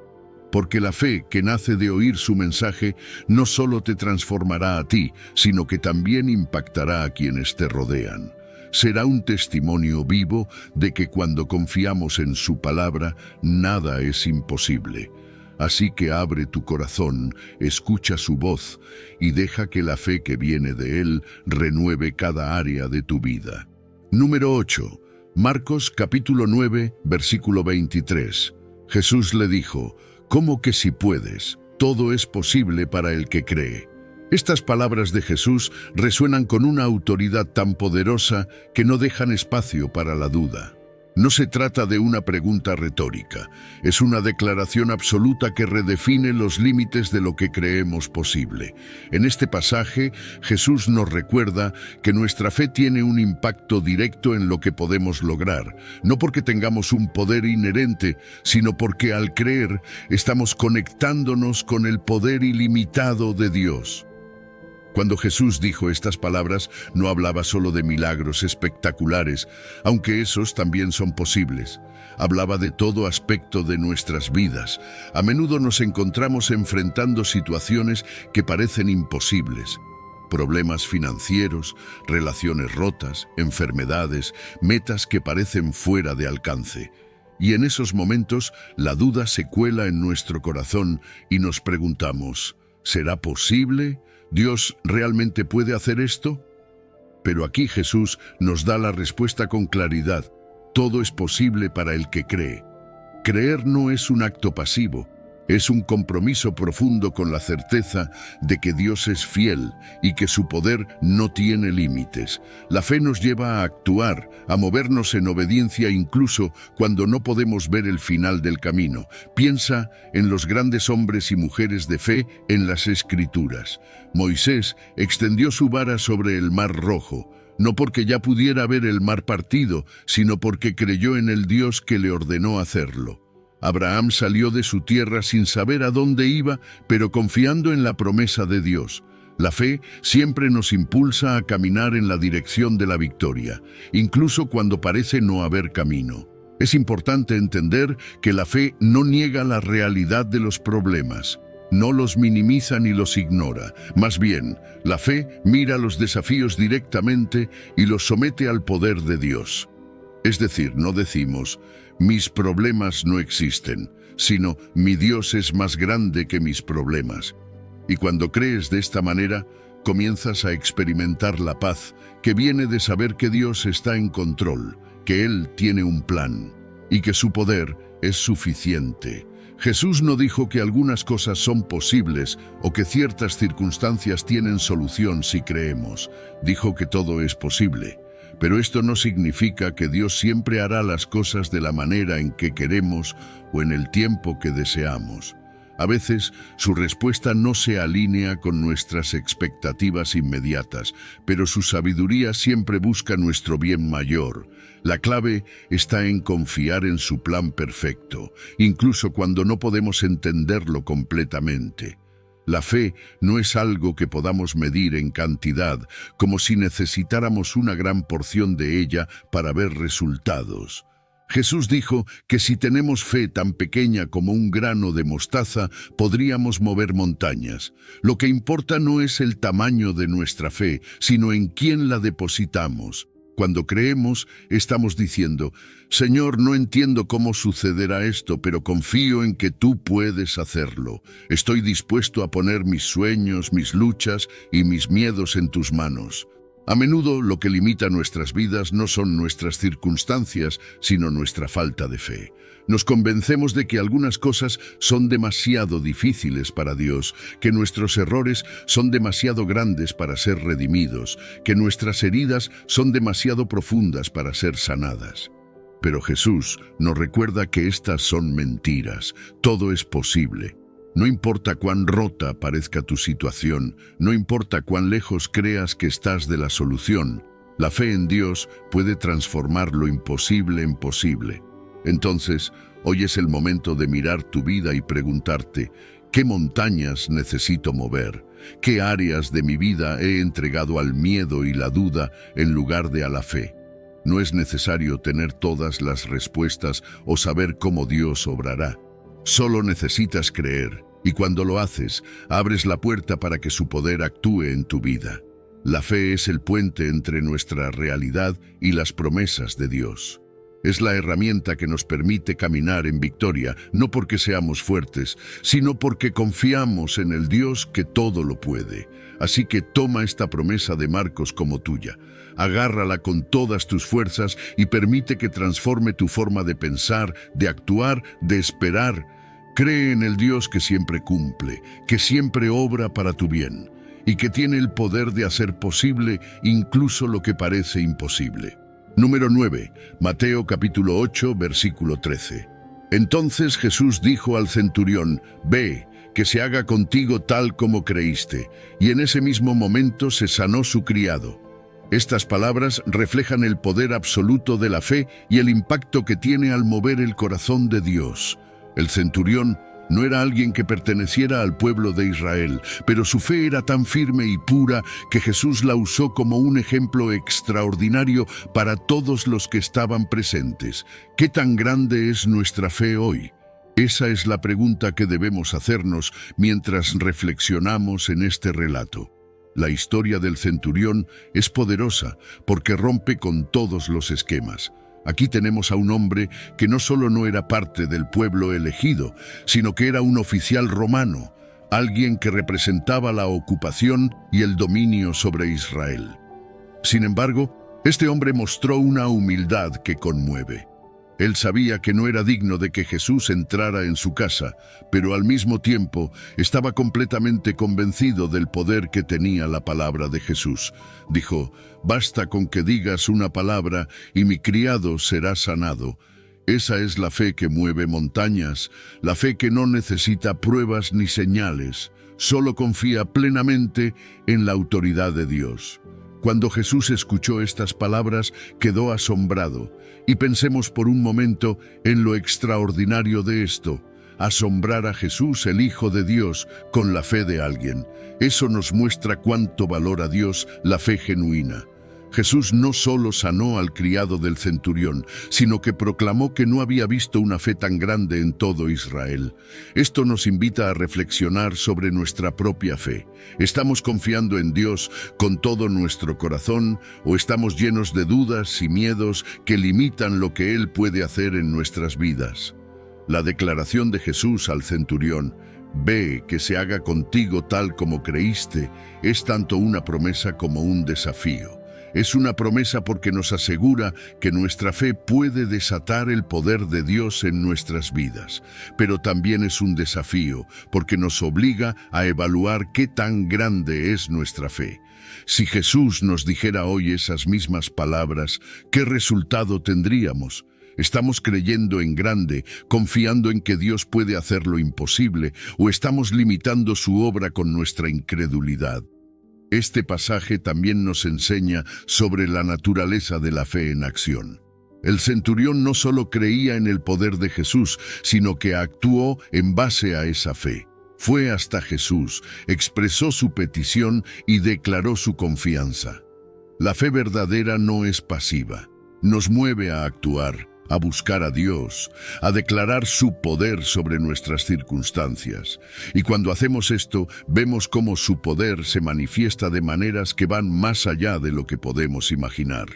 Porque la fe que nace de oír su mensaje no solo te transformará a ti, sino que también impactará a quienes te rodean. Será un testimonio vivo de que cuando confiamos en su palabra, nada es imposible. Así que abre tu corazón, escucha su voz y deja que la fe que viene de él renueve cada área de tu vida. Número 8. Marcos capítulo 9, versículo 23. Jesús le dijo: «¿Cómo que si puedes? Todo es posible para el que cree». Estas palabras de Jesús resuenan con una autoridad tan poderosa que no dejan espacio para la duda. No se trata de una pregunta retórica, es una declaración absoluta que redefine los límites de lo que creemos posible. En este pasaje, Jesús nos recuerda que nuestra fe tiene un impacto directo en lo que podemos lograr, no porque tengamos un poder inherente, sino porque al creer estamos conectándonos con el poder ilimitado de Dios. Cuando Jesús dijo estas palabras, no hablaba solo de milagros espectaculares, aunque esos también son posibles. Hablaba de todo aspecto de nuestras vidas. A menudo nos encontramos enfrentando situaciones que parecen imposibles. Problemas financieros, relaciones rotas, enfermedades, metas que parecen fuera de alcance. Y en esos momentos, la duda se cuela en nuestro corazón y nos preguntamos: ¿será posible? ¿Dios realmente puede hacer esto? Pero aquí Jesús nos da la respuesta con claridad. Todo es posible para el que cree. Creer no es un acto pasivo, es un compromiso profundo con la certeza de que Dios es fiel y que su poder no tiene límites. La fe nos lleva a actuar, a movernos en obediencia incluso cuando no podemos ver el final del camino. Piensa en los grandes hombres y mujeres de fe en las Escrituras. Moisés extendió su vara sobre el Mar Rojo, no porque ya pudiera ver el mar partido, sino porque creyó en el Dios que le ordenó hacerlo. Abraham salió de su tierra sin saber a dónde iba, pero confiando en la promesa de Dios. La fe siempre nos impulsa a caminar en la dirección de la victoria, incluso cuando parece no haber camino. Es importante entender que la fe no niega la realidad de los problemas, no los minimiza ni los ignora. Más bien, la fe mira los desafíos directamente y los somete al poder de Dios. Es decir, no decimos: mis problemas no existen, sino mi Dios es más grande que mis problemas. Y cuando crees de esta manera, comienzas a experimentar la paz que viene de saber que Dios está en control, que Él tiene un plan y que su poder es suficiente. Jesús no dijo que algunas cosas son posibles o que ciertas circunstancias tienen solución si creemos. Dijo que todo es posible. Pero esto no significa que Dios siempre hará las cosas de la manera en que queremos o en el tiempo que deseamos. A veces, su respuesta no se alinea con nuestras expectativas inmediatas, pero su sabiduría siempre busca nuestro bien mayor. La clave está en confiar en su plan perfecto, incluso cuando no podemos entenderlo completamente. La fe no es algo que podamos medir en cantidad, como si necesitáramos una gran porción de ella para ver resultados. Jesús dijo que si tenemos fe tan pequeña como un grano de mostaza, podríamos mover montañas. Lo que importa no es el tamaño de nuestra fe, sino en quién la depositamos. Cuando creemos, estamos diciendo: Señor, no entiendo cómo sucederá esto, pero confío en que tú puedes hacerlo. Estoy dispuesto a poner mis sueños, mis luchas y mis miedos en tus manos. A menudo lo que limita nuestras vidas no son nuestras circunstancias, sino nuestra falta de fe. Nos convencemos de que algunas cosas son demasiado difíciles para Dios, que nuestros errores son demasiado grandes para ser redimidos, que nuestras heridas son demasiado profundas para ser sanadas. Pero Jesús nos recuerda que estas son mentiras. Todo es posible. No importa cuán rota parezca tu situación, no importa cuán lejos creas que estás de la solución, la fe en Dios puede transformar lo imposible en posible. Entonces, hoy es el momento de mirar tu vida y preguntarte, ¿qué montañas necesito mover? ¿Qué áreas de mi vida he entregado al miedo y la duda en lugar de a la fe? No es necesario tener todas las respuestas o saber cómo Dios obrará. Solo necesitas creer, y cuando lo haces, abres la puerta para que su poder actúe en tu vida. La fe es el puente entre nuestra realidad y las promesas de Dios. Es la herramienta que nos permite caminar en victoria, no porque seamos fuertes, sino porque confiamos en el Dios que todo lo puede. Así que toma esta promesa de Marcos como tuya. Agárrala con todas tus fuerzas y permite que transforme tu forma de pensar, de actuar, de esperar. Cree en el Dios que siempre cumple, que siempre obra para tu bien y que tiene el poder de hacer posible incluso lo que parece imposible. Número 9. Mateo capítulo 8, versículo 13. Entonces Jesús dijo al centurión, «Ve, que se haga contigo tal como creíste». Y en ese mismo momento se sanó su criado. Estas palabras reflejan el poder absoluto de la fe y el impacto que tiene al mover el corazón de Dios. El centurión no era alguien que perteneciera al pueblo de Israel, pero su fe era tan firme y pura que Jesús la usó como un ejemplo extraordinario para todos los que estaban presentes. ¿Qué tan grande es nuestra fe hoy? Esa es la pregunta que debemos hacernos mientras reflexionamos en este relato. La historia del centurión es poderosa porque rompe con todos los esquemas. Aquí tenemos a un hombre que no solo no era parte del pueblo elegido, sino que era un oficial romano, alguien que representaba la ocupación y el dominio sobre Israel. Sin embargo, este hombre mostró una humildad que conmueve. Él sabía que no era digno de que Jesús entrara en su casa, pero al mismo tiempo estaba completamente convencido del poder que tenía la palabra de Jesús. Dijo, «Basta con que digas una palabra y mi criado será sanado». Esa es la fe que mueve montañas, la fe que no necesita pruebas ni señales, solo confía plenamente en la autoridad de Dios. Cuando Jesús escuchó estas palabras, quedó asombrado. Y pensemos por un momento en lo extraordinario de esto. Asombrar a Jesús, el Hijo de Dios, con la fe de alguien. Eso nos muestra cuánto valora Dios la fe genuina. Jesús no solo sanó al criado del centurión, sino que proclamó que no había visto una fe tan grande en todo Israel. Esto nos invita a reflexionar sobre nuestra propia fe. ¿Estamos confiando en Dios con todo nuestro corazón o estamos llenos de dudas y miedos que limitan lo que Él puede hacer en nuestras vidas? La declaración de Jesús al centurión, «Ve, que se haga contigo tal como creíste», es tanto una promesa como un desafío. Es una promesa porque nos asegura que nuestra fe puede desatar el poder de Dios en nuestras vidas, pero también es un desafío porque nos obliga a evaluar qué tan grande es nuestra fe. Si Jesús nos dijera hoy esas mismas palabras, ¿qué resultado tendríamos? ¿Estamos creyendo en grande, confiando en que Dios puede hacer lo imposible, o estamos limitando su obra con nuestra incredulidad? Este pasaje también nos enseña sobre la naturaleza de la fe en acción. El centurión no solo creía en el poder de Jesús, sino que actuó en base a esa fe. Fue hasta Jesús, expresó su petición y declaró su confianza. La fe verdadera no es pasiva, nos mueve a actuar, a buscar a Dios, a declarar su poder sobre nuestras circunstancias. Y cuando hacemos esto, vemos cómo su poder se manifiesta de maneras que van más allá de lo que podemos imaginar.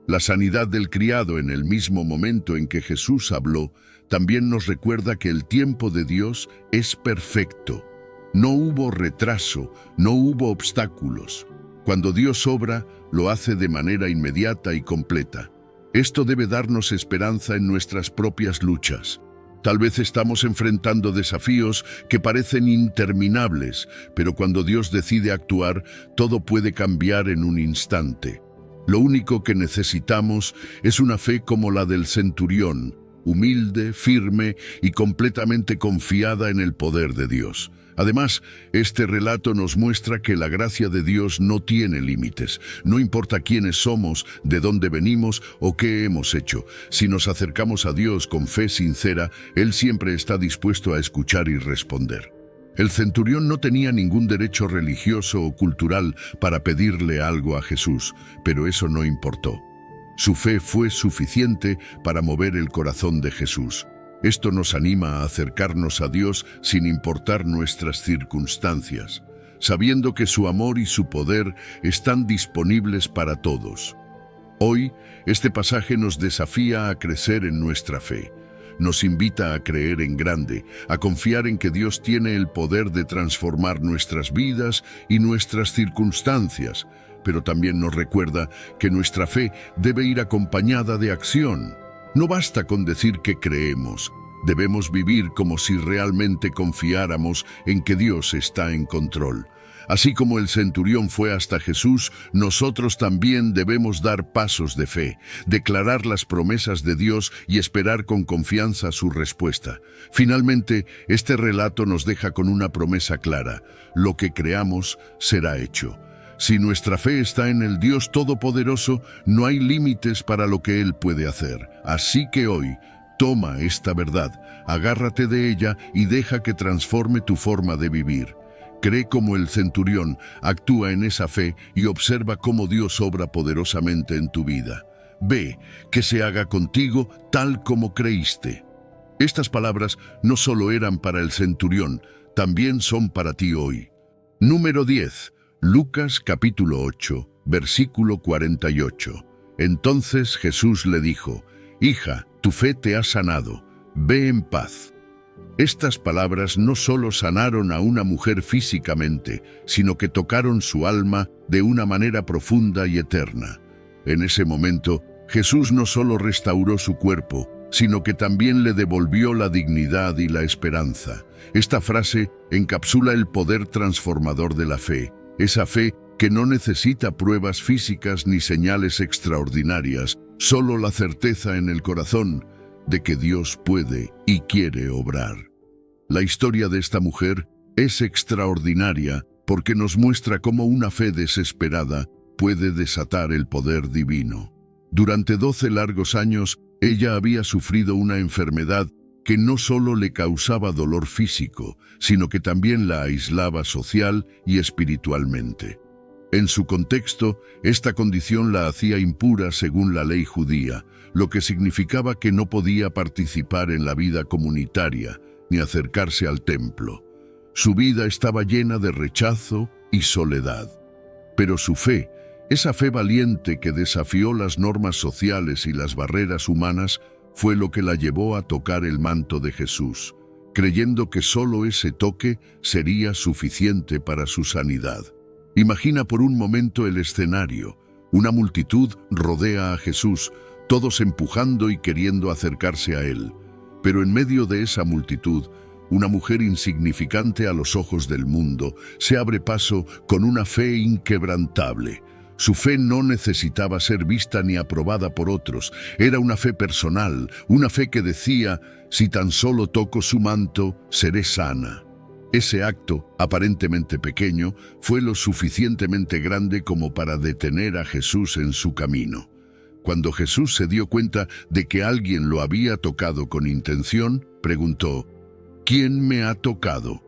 La sanidad del criado en el mismo momento en que Jesús habló, también nos recuerda que el tiempo de Dios es perfecto. No hubo retraso, no hubo obstáculos. Cuando Dios obra, lo hace de manera inmediata y completa. Esto debe darnos esperanza en nuestras propias luchas. Tal vez estamos enfrentando desafíos que parecen interminables, pero cuando Dios decide actuar, todo puede cambiar en un instante. Lo único que necesitamos es una fe como la del centurión, humilde, firme y completamente confiada en el poder de Dios. Además, este relato nos muestra que la gracia de Dios no tiene límites. No importa quiénes somos, de dónde venimos o qué hemos hecho. Si nos acercamos a Dios con fe sincera, Él siempre está dispuesto a escuchar y responder. El centurión no tenía ningún derecho religioso o cultural para pedirle algo a Jesús, pero eso no importó. Su fe fue suficiente para mover el corazón de Jesús. Esto nos anima a acercarnos a Dios sin importar nuestras circunstancias, sabiendo que su amor y su poder están disponibles para todos. Hoy, este pasaje nos desafía a crecer en nuestra fe. Nos invita a creer en grande, a confiar en que Dios tiene el poder de transformar nuestras vidas y nuestras circunstancias, pero también nos recuerda que nuestra fe debe ir acompañada de acción. No basta con decir que creemos, debemos vivir como si realmente confiáramos en que Dios está en control. Así como el centurión fue hasta Jesús, nosotros también debemos dar pasos de fe, declarar las promesas de Dios y esperar con confianza su respuesta. Finalmente, este relato nos deja con una promesa clara: lo que creamos será hecho. Si nuestra fe está en el Dios Todopoderoso, no hay límites para lo que Él puede hacer. Así que hoy, toma esta verdad, agárrate de ella y deja que transforme tu forma de vivir. Cree como el centurión, actúa en esa fe y observa cómo Dios obra poderosamente en tu vida. Ve que se haga contigo tal como creíste. Estas palabras no solo eran para el centurión, también son para ti hoy. Número 10. Lucas capítulo 8, versículo 48. Entonces Jesús le dijo: «Hija, tu fe te ha sanado, ve en paz». Estas palabras no solo sanaron a una mujer físicamente, sino que tocaron su alma de una manera profunda y eterna. En ese momento, Jesús no solo restauró su cuerpo, sino que también le devolvió la dignidad y la esperanza. Esta frase encapsula el poder transformador de la fe, esa fe que no necesita pruebas físicas ni señales extraordinarias, solo la certeza en el corazón de que Dios puede y quiere obrar. La historia de esta mujer es extraordinaria porque nos muestra cómo una fe desesperada puede desatar el poder divino. Durante 12 largos años, ella había sufrido una enfermedad que no solo le causaba dolor físico, sino que también la aislaba social y espiritualmente. En su contexto, esta condición la hacía impura según la ley judía, lo que significaba que no podía participar en la vida comunitaria ni acercarse al templo. Su vida estaba llena de rechazo y soledad. Pero su fe, esa fe valiente que desafió las normas sociales y las barreras humanas, fue lo que la llevó a tocar el manto de Jesús, creyendo que solo ese toque sería suficiente para su sanidad. Imagina por un momento el escenario. Una multitud rodea a Jesús, todos empujando y queriendo acercarse a él. Pero en medio de esa multitud, una mujer insignificante a los ojos del mundo se abre paso con una fe inquebrantable. Su fe no necesitaba ser vista ni aprobada por otros. Era una fe personal, una fe que decía: si tan solo toco su manto, seré sana. Ese acto, aparentemente pequeño, fue lo suficientemente grande como para detener a Jesús en su camino. Cuando Jesús se dio cuenta de que alguien lo había tocado con intención, preguntó: ¿quién me ha tocado?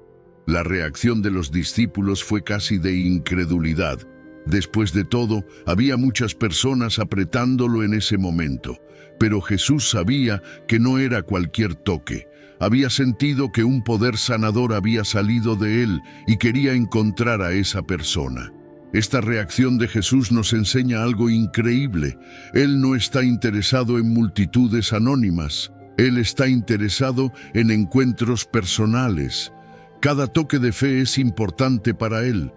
La reacción de los discípulos fue casi de incredulidad. Después de todo, había muchas personas apretándolo en ese momento, pero Jesús sabía que no era cualquier toque. Había sentido que un poder sanador había salido de él y quería encontrar a esa persona. Esta reacción de Jesús nos enseña algo increíble. Él no está interesado en multitudes anónimas. Él está interesado en encuentros personales. Cada toque de fe es importante para él.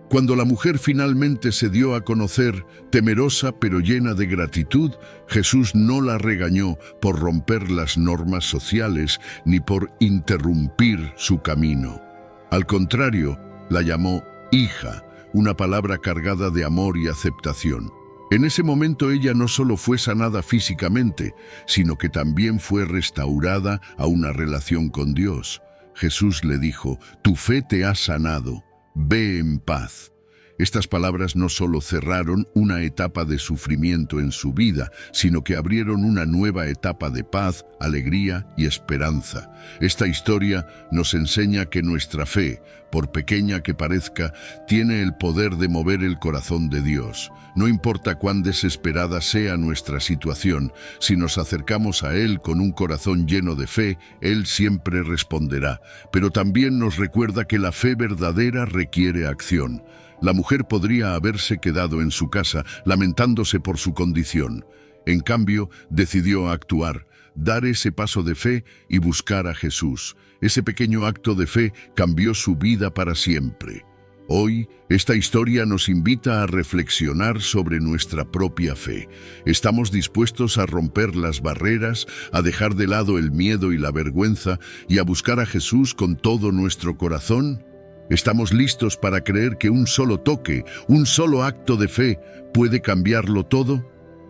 Cuando la mujer finalmente se dio a conocer, temerosa pero llena de gratitud, Jesús no la regañó por romper las normas sociales ni por interrumpir su camino. Al contrario, la llamó hija, una palabra cargada de amor y aceptación. En ese momento ella no solo fue sanada físicamente, sino que también fue restaurada a una relación con Dios. Jesús le dijo: «Tu fe te ha sanado, ve en paz». Estas palabras no solo cerraron una etapa de sufrimiento en su vida, sino que abrieron una nueva etapa de paz, alegría y esperanza. Esta historia nos enseña que nuestra fe, por pequeña que parezca, tiene el poder de mover el corazón de Dios. No importa cuán desesperada sea nuestra situación, si nos acercamos a Él con un corazón lleno de fe, Él siempre responderá. Pero también nos recuerda que la fe verdadera requiere acción. La mujer podría haberse quedado en su casa lamentándose por su condición. En cambio, decidió actuar, dar ese paso de fe y buscar a Jesús. Ese pequeño acto de fe cambió su vida para siempre. Hoy, esta historia nos invita a reflexionar sobre nuestra propia fe. ¿Estamos dispuestos a romper las barreras, a dejar de lado el miedo y la vergüenza y a buscar a Jesús con todo nuestro corazón? ¿Estamos listos para creer que un solo toque, un solo acto de fe puede cambiarlo todo?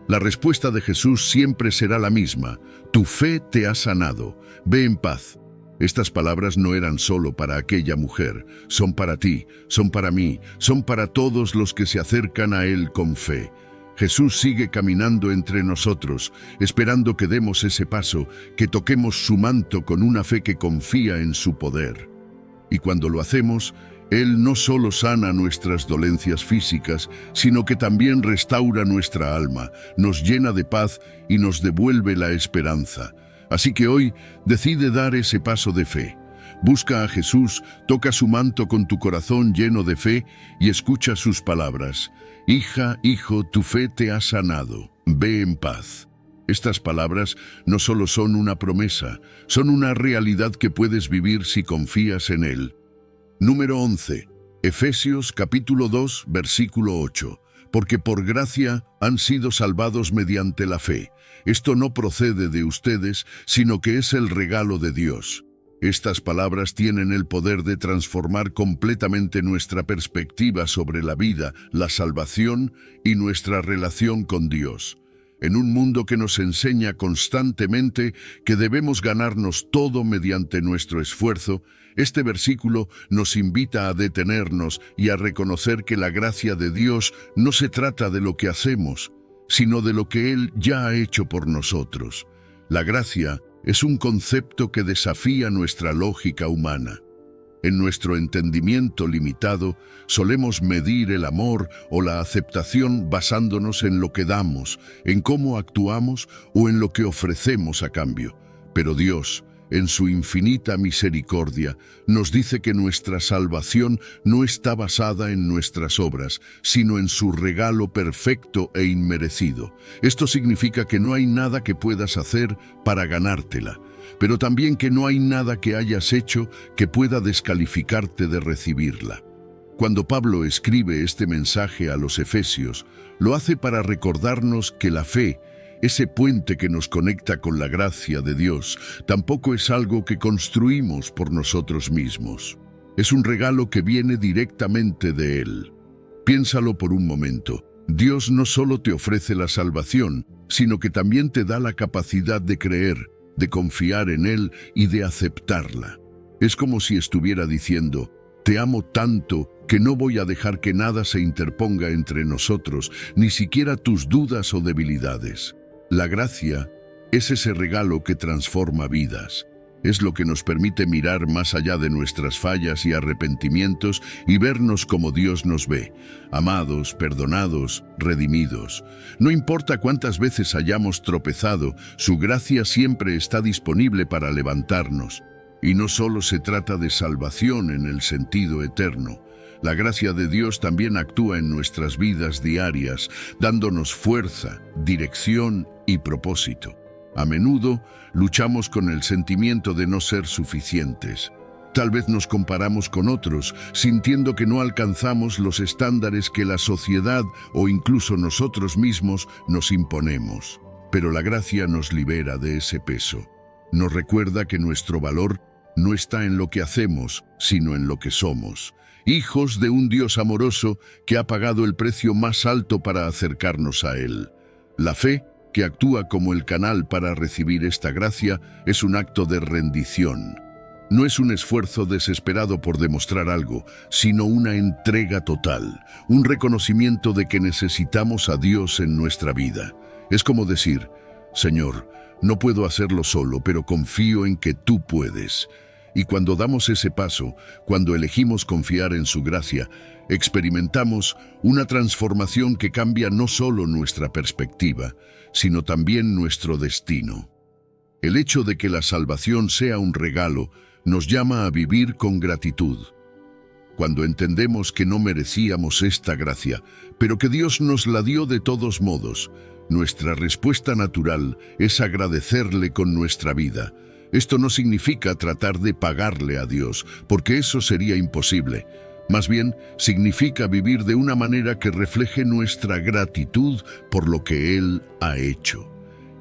La respuesta de Jesús siempre será la misma: tu fe te ha sanado, ve en paz. Estas palabras no eran solo para aquella mujer, son para ti, son para mí, son para todos los que se acercan a Él con fe. Jesús sigue caminando entre nosotros, esperando que demos ese paso, que toquemos su manto con una fe que confía en su poder. Y cuando lo hacemos, Él no solo sana nuestras dolencias físicas, sino que también restaura nuestra alma, nos llena de paz y nos devuelve la esperanza. Así que hoy decide dar ese paso de fe. Busca a Jesús, toca su manto con tu corazón lleno de fe y escucha sus palabras: «Hija, hijo, tu fe te ha sanado, ve en paz». Estas palabras no solo son una promesa, son una realidad que puedes vivir si confías en Él. Número 11. Efesios capítulo 2, versículo 8. Porque por gracia han sido salvados mediante la fe. Esto no procede de ustedes, sino que es el regalo de Dios. Estas palabras tienen el poder de transformar completamente nuestra perspectiva sobre la vida, la salvación y nuestra relación con Dios. En un mundo que nos enseña constantemente que debemos ganarnos todo mediante nuestro esfuerzo, este versículo nos invita a detenernos y a reconocer que la gracia de Dios no se trata de lo que hacemos, sino de lo que Él ya ha hecho por nosotros. La gracia es un concepto que desafía nuestra lógica humana. En nuestro entendimiento limitado, solemos medir el amor o la aceptación basándonos en lo que damos, en cómo actuamos o en lo que ofrecemos a cambio. Pero Dios, en su infinita misericordia, nos dice que nuestra salvación no está basada en nuestras obras, sino en su regalo perfecto e inmerecido. Esto significa que no hay nada que puedas hacer para ganártela, pero también que no hay nada que hayas hecho que pueda descalificarte de recibirla. Cuando Pablo escribe este mensaje a los Efesios, lo hace para recordarnos que la fe, ese puente que nos conecta con la gracia de Dios, tampoco es algo que construimos por nosotros mismos. Es un regalo que viene directamente de Él. Piénsalo por un momento. Dios no solo te ofrece la salvación, sino que también te da la capacidad de creer, de confiar en Él y de aceptarla. Es como si estuviera diciendo: te amo tanto que no voy a dejar que nada se interponga entre nosotros, ni siquiera tus dudas o debilidades. La gracia es ese regalo que transforma vidas. Es lo que nos permite mirar más allá de nuestras fallas y arrepentimientos y vernos como Dios nos ve, amados, perdonados, redimidos. No importa cuántas veces hayamos tropezado, su gracia siempre está disponible para levantarnos. Y no solo se trata de salvación en el sentido eterno. La gracia de Dios también actúa en nuestras vidas diarias, dándonos fuerza, dirección y propósito. A menudo luchamos con el sentimiento de no ser suficientes. Tal vez nos comparamos con otros, sintiendo que no alcanzamos los estándares que la sociedad o incluso nosotros mismos nos imponemos. Pero la gracia nos libera de ese peso. Nos recuerda que nuestro valor no está en lo que hacemos, sino en lo que somos. Hijos de un Dios amoroso que ha pagado el precio más alto para acercarnos a Él. La fe, que actúa como el canal para recibir esta gracia, es un acto de rendición. No es un esfuerzo desesperado por demostrar algo, sino una entrega total, un reconocimiento de que necesitamos a Dios en nuestra vida. Es como decir, Señor, no puedo hacerlo solo, pero confío en que tú puedes. Y cuando damos ese paso, cuando elegimos confiar en su gracia, experimentamos una transformación que cambia no solo nuestra perspectiva, sino también nuestro destino. El hecho de que la salvación sea un regalo nos llama a vivir con gratitud. Cuando entendemos que no merecíamos esta gracia, pero que Dios nos la dio de todos modos, nuestra respuesta natural es agradecerle con nuestra vida. Esto no significa tratar de pagarle a Dios, porque eso sería imposible. Más bien, significa vivir de una manera que refleje nuestra gratitud por lo que Él ha hecho.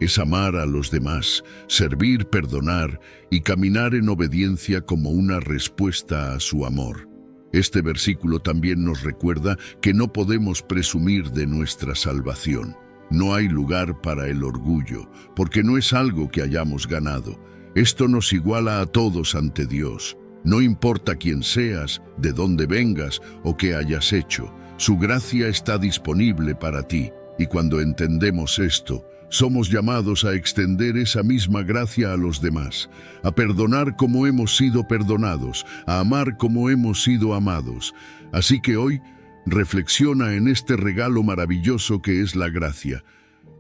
Es amar a los demás, servir, perdonar y caminar en obediencia como una respuesta a su amor. Este versículo también nos recuerda que no podemos presumir de nuestra salvación. No hay lugar para el orgullo, porque no es algo que hayamos ganado. Esto nos iguala a todos ante Dios. No importa quién seas, de dónde vengas o qué hayas hecho, su gracia está disponible para ti. Y cuando entendemos esto, somos llamados a extender esa misma gracia a los demás, a perdonar como hemos sido perdonados, a amar como hemos sido amados. Así que hoy, reflexiona en este regalo maravilloso que es la gracia.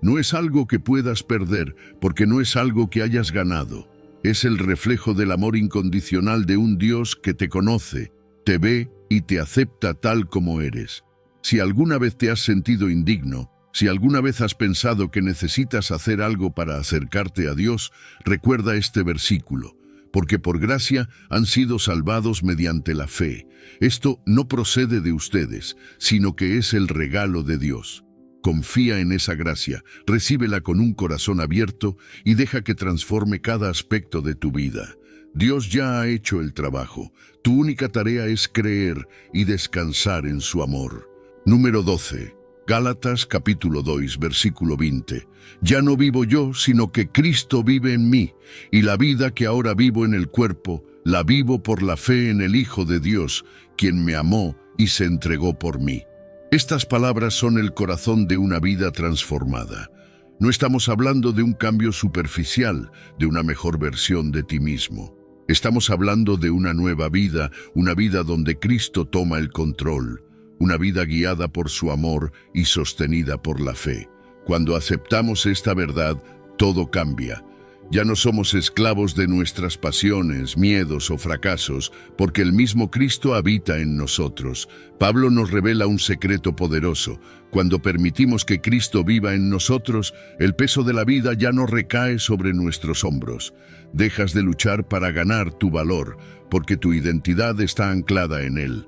No es algo que puedas perder, porque no es algo que hayas ganado. Es el reflejo del amor incondicional de un Dios que te conoce, te ve y te acepta tal como eres. Si alguna vez te has sentido indigno, si alguna vez has pensado que necesitas hacer algo para acercarte a Dios, recuerda este versículo, porque por gracia han sido salvados mediante la fe. Esto no procede de ustedes, sino que es el regalo de Dios. Confía en esa gracia, recíbela con un corazón abierto y deja que transforme cada aspecto de tu vida. Dios ya ha hecho el trabajo. Tu única tarea es creer y descansar en su amor. Número 12. Gálatas capítulo 2, versículo 20. Ya no vivo yo, sino que Cristo vive en mí, y la vida que ahora vivo en el cuerpo, la vivo por la fe en el Hijo de Dios, quien me amó y se entregó por mí. Estas palabras son el corazón de una vida transformada. No estamos hablando de un cambio superficial, de una mejor versión de ti mismo. Estamos hablando de una nueva vida, una vida donde Cristo toma el control. Una vida guiada por su amor y sostenida por la fe. Cuando aceptamos esta verdad, todo cambia. Ya no somos esclavos de nuestras pasiones, miedos o fracasos, porque el mismo Cristo habita en nosotros. Pablo nos revela un secreto poderoso. Cuando permitimos que Cristo viva en nosotros, el peso de la vida ya no recae sobre nuestros hombros. Dejas de luchar para ganar tu valor, porque tu identidad está anclada en Él.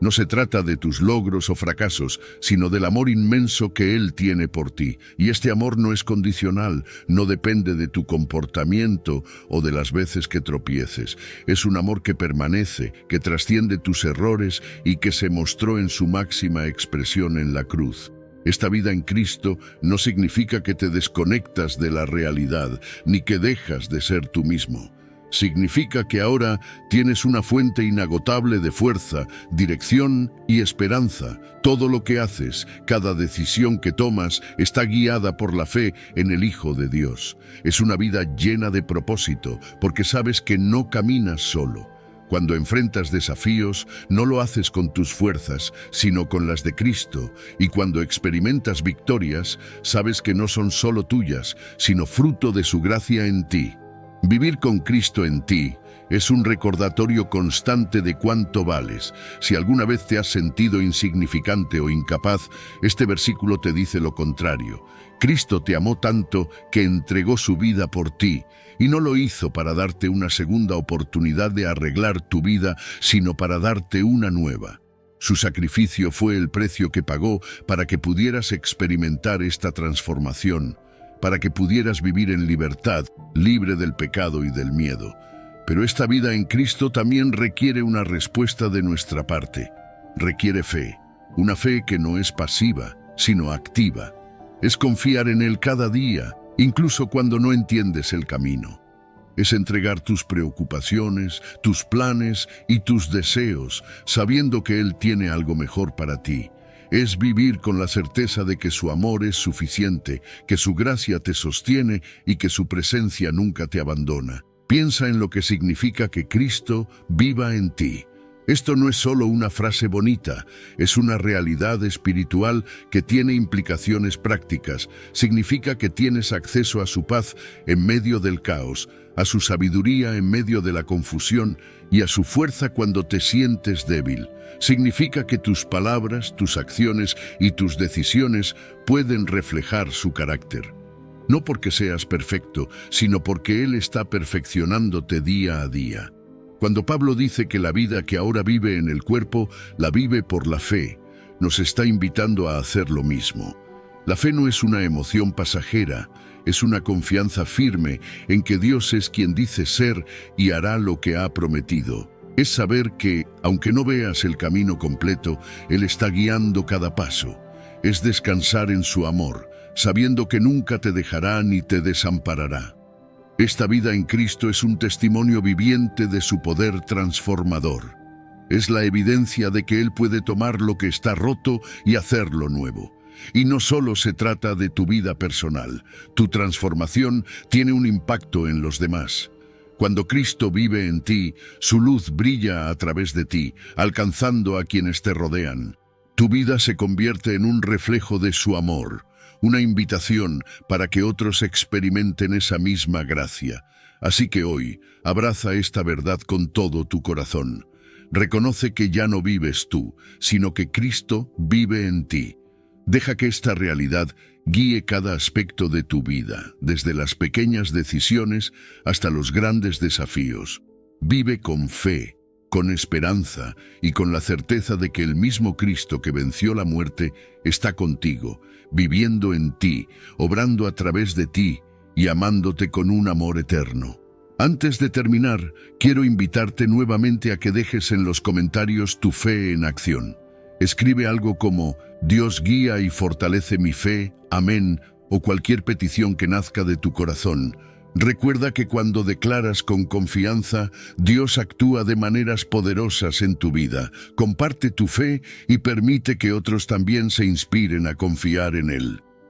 No se trata de tus logros o fracasos, sino del amor inmenso que Él tiene por ti. Y este amor no es condicional, no depende de tu comportamiento o de las veces que tropieces. Es un amor que permanece, que trasciende tus errores y que se mostró en su máxima expresión en la cruz. Esta vida en Cristo no significa que te desconectas de la realidad, ni que dejas de ser tú mismo. Significa que ahora tienes una fuente inagotable de fuerza, dirección y esperanza. Todo lo que haces, cada decisión que tomas, está guiada por la fe en el Hijo de Dios. Es una vida llena de propósito, porque sabes que no caminas solo. Cuando enfrentas desafíos, no lo haces con tus fuerzas, sino con las de Cristo. Y cuando experimentas victorias, sabes que no son solo tuyas, sino fruto de su gracia en ti. Vivir con Cristo en ti Es un recordatorio constante de cuánto vales. Si alguna vez te has sentido insignificante o incapaz, este versículo te dice lo contrario. Cristo te amó tanto que entregó su vida por ti, y no lo hizo para darte una segunda oportunidad de arreglar tu vida, sino para darte una nueva. Su sacrificio fue el precio que pagó para que pudieras experimentar esta transformación, para que pudieras vivir en libertad, libre del pecado y del miedo. Pero esta vida en Cristo también requiere una respuesta de nuestra parte. Requiere fe, una fe que no es pasiva, sino activa. Es confiar en Él cada día, incluso cuando no entiendes el camino. Es entregar tus preocupaciones, tus planes y tus deseos, sabiendo que Él tiene algo mejor para ti. Es vivir con la certeza de que su amor es suficiente, que su gracia te sostiene y que su presencia nunca te abandona. Piensa en lo que significa que Cristo viva en ti. Esto no es solo una frase bonita, es una realidad espiritual que tiene implicaciones prácticas. Significa que tienes acceso a su paz en medio del caos, a su sabiduría en medio de la confusión y a su fuerza cuando te sientes débil. Significa que tus palabras, tus acciones y tus decisiones pueden reflejar su carácter. No porque seas perfecto, sino porque Él está perfeccionándote día a día. Cuando Pablo dice que la vida que ahora vive en el cuerpo, la vive por la fe, nos está invitando a hacer lo mismo. La fe no es una emoción pasajera, es una confianza firme en que Dios es quien dice ser y hará lo que ha prometido. Es saber que, aunque no veas el camino completo, Él está guiando cada paso. Es descansar en su amor, sabiendo que nunca te dejará ni te desamparará. Esta vida en Cristo es un testimonio viviente de su poder transformador. Es la evidencia de que Él puede tomar lo que está roto y hacerlo nuevo. Y no solo se trata de tu vida personal, tu transformación tiene un impacto en los demás. Cuando Cristo vive en ti, su luz brilla a través de ti, alcanzando a quienes te rodean. Tu vida se convierte en un reflejo de su amor, una invitación para que otros experimenten esa misma gracia. Así que hoy, abraza esta verdad con todo tu corazón. Reconoce que ya no vives tú, sino que Cristo vive en ti. Deja que esta realidad guíe cada aspecto de tu vida, desde las pequeñas decisiones hasta los grandes desafíos. Vive con fe, con esperanza y con la certeza de que el mismo Cristo que venció la muerte está contigo, viviendo en ti, obrando a través de ti y amándote con un amor eterno. Antes de terminar, quiero invitarte nuevamente a que dejes en los comentarios tu fe en acción. Escribe algo como Dios guía y fortalece mi fe, amén, o cualquier petición que nazca de tu corazón. Recuerda que cuando declaras con confianza, Dios actúa de maneras poderosas en tu vida. Comparte tu fe y permite que otros también se inspiren a confiar en Él.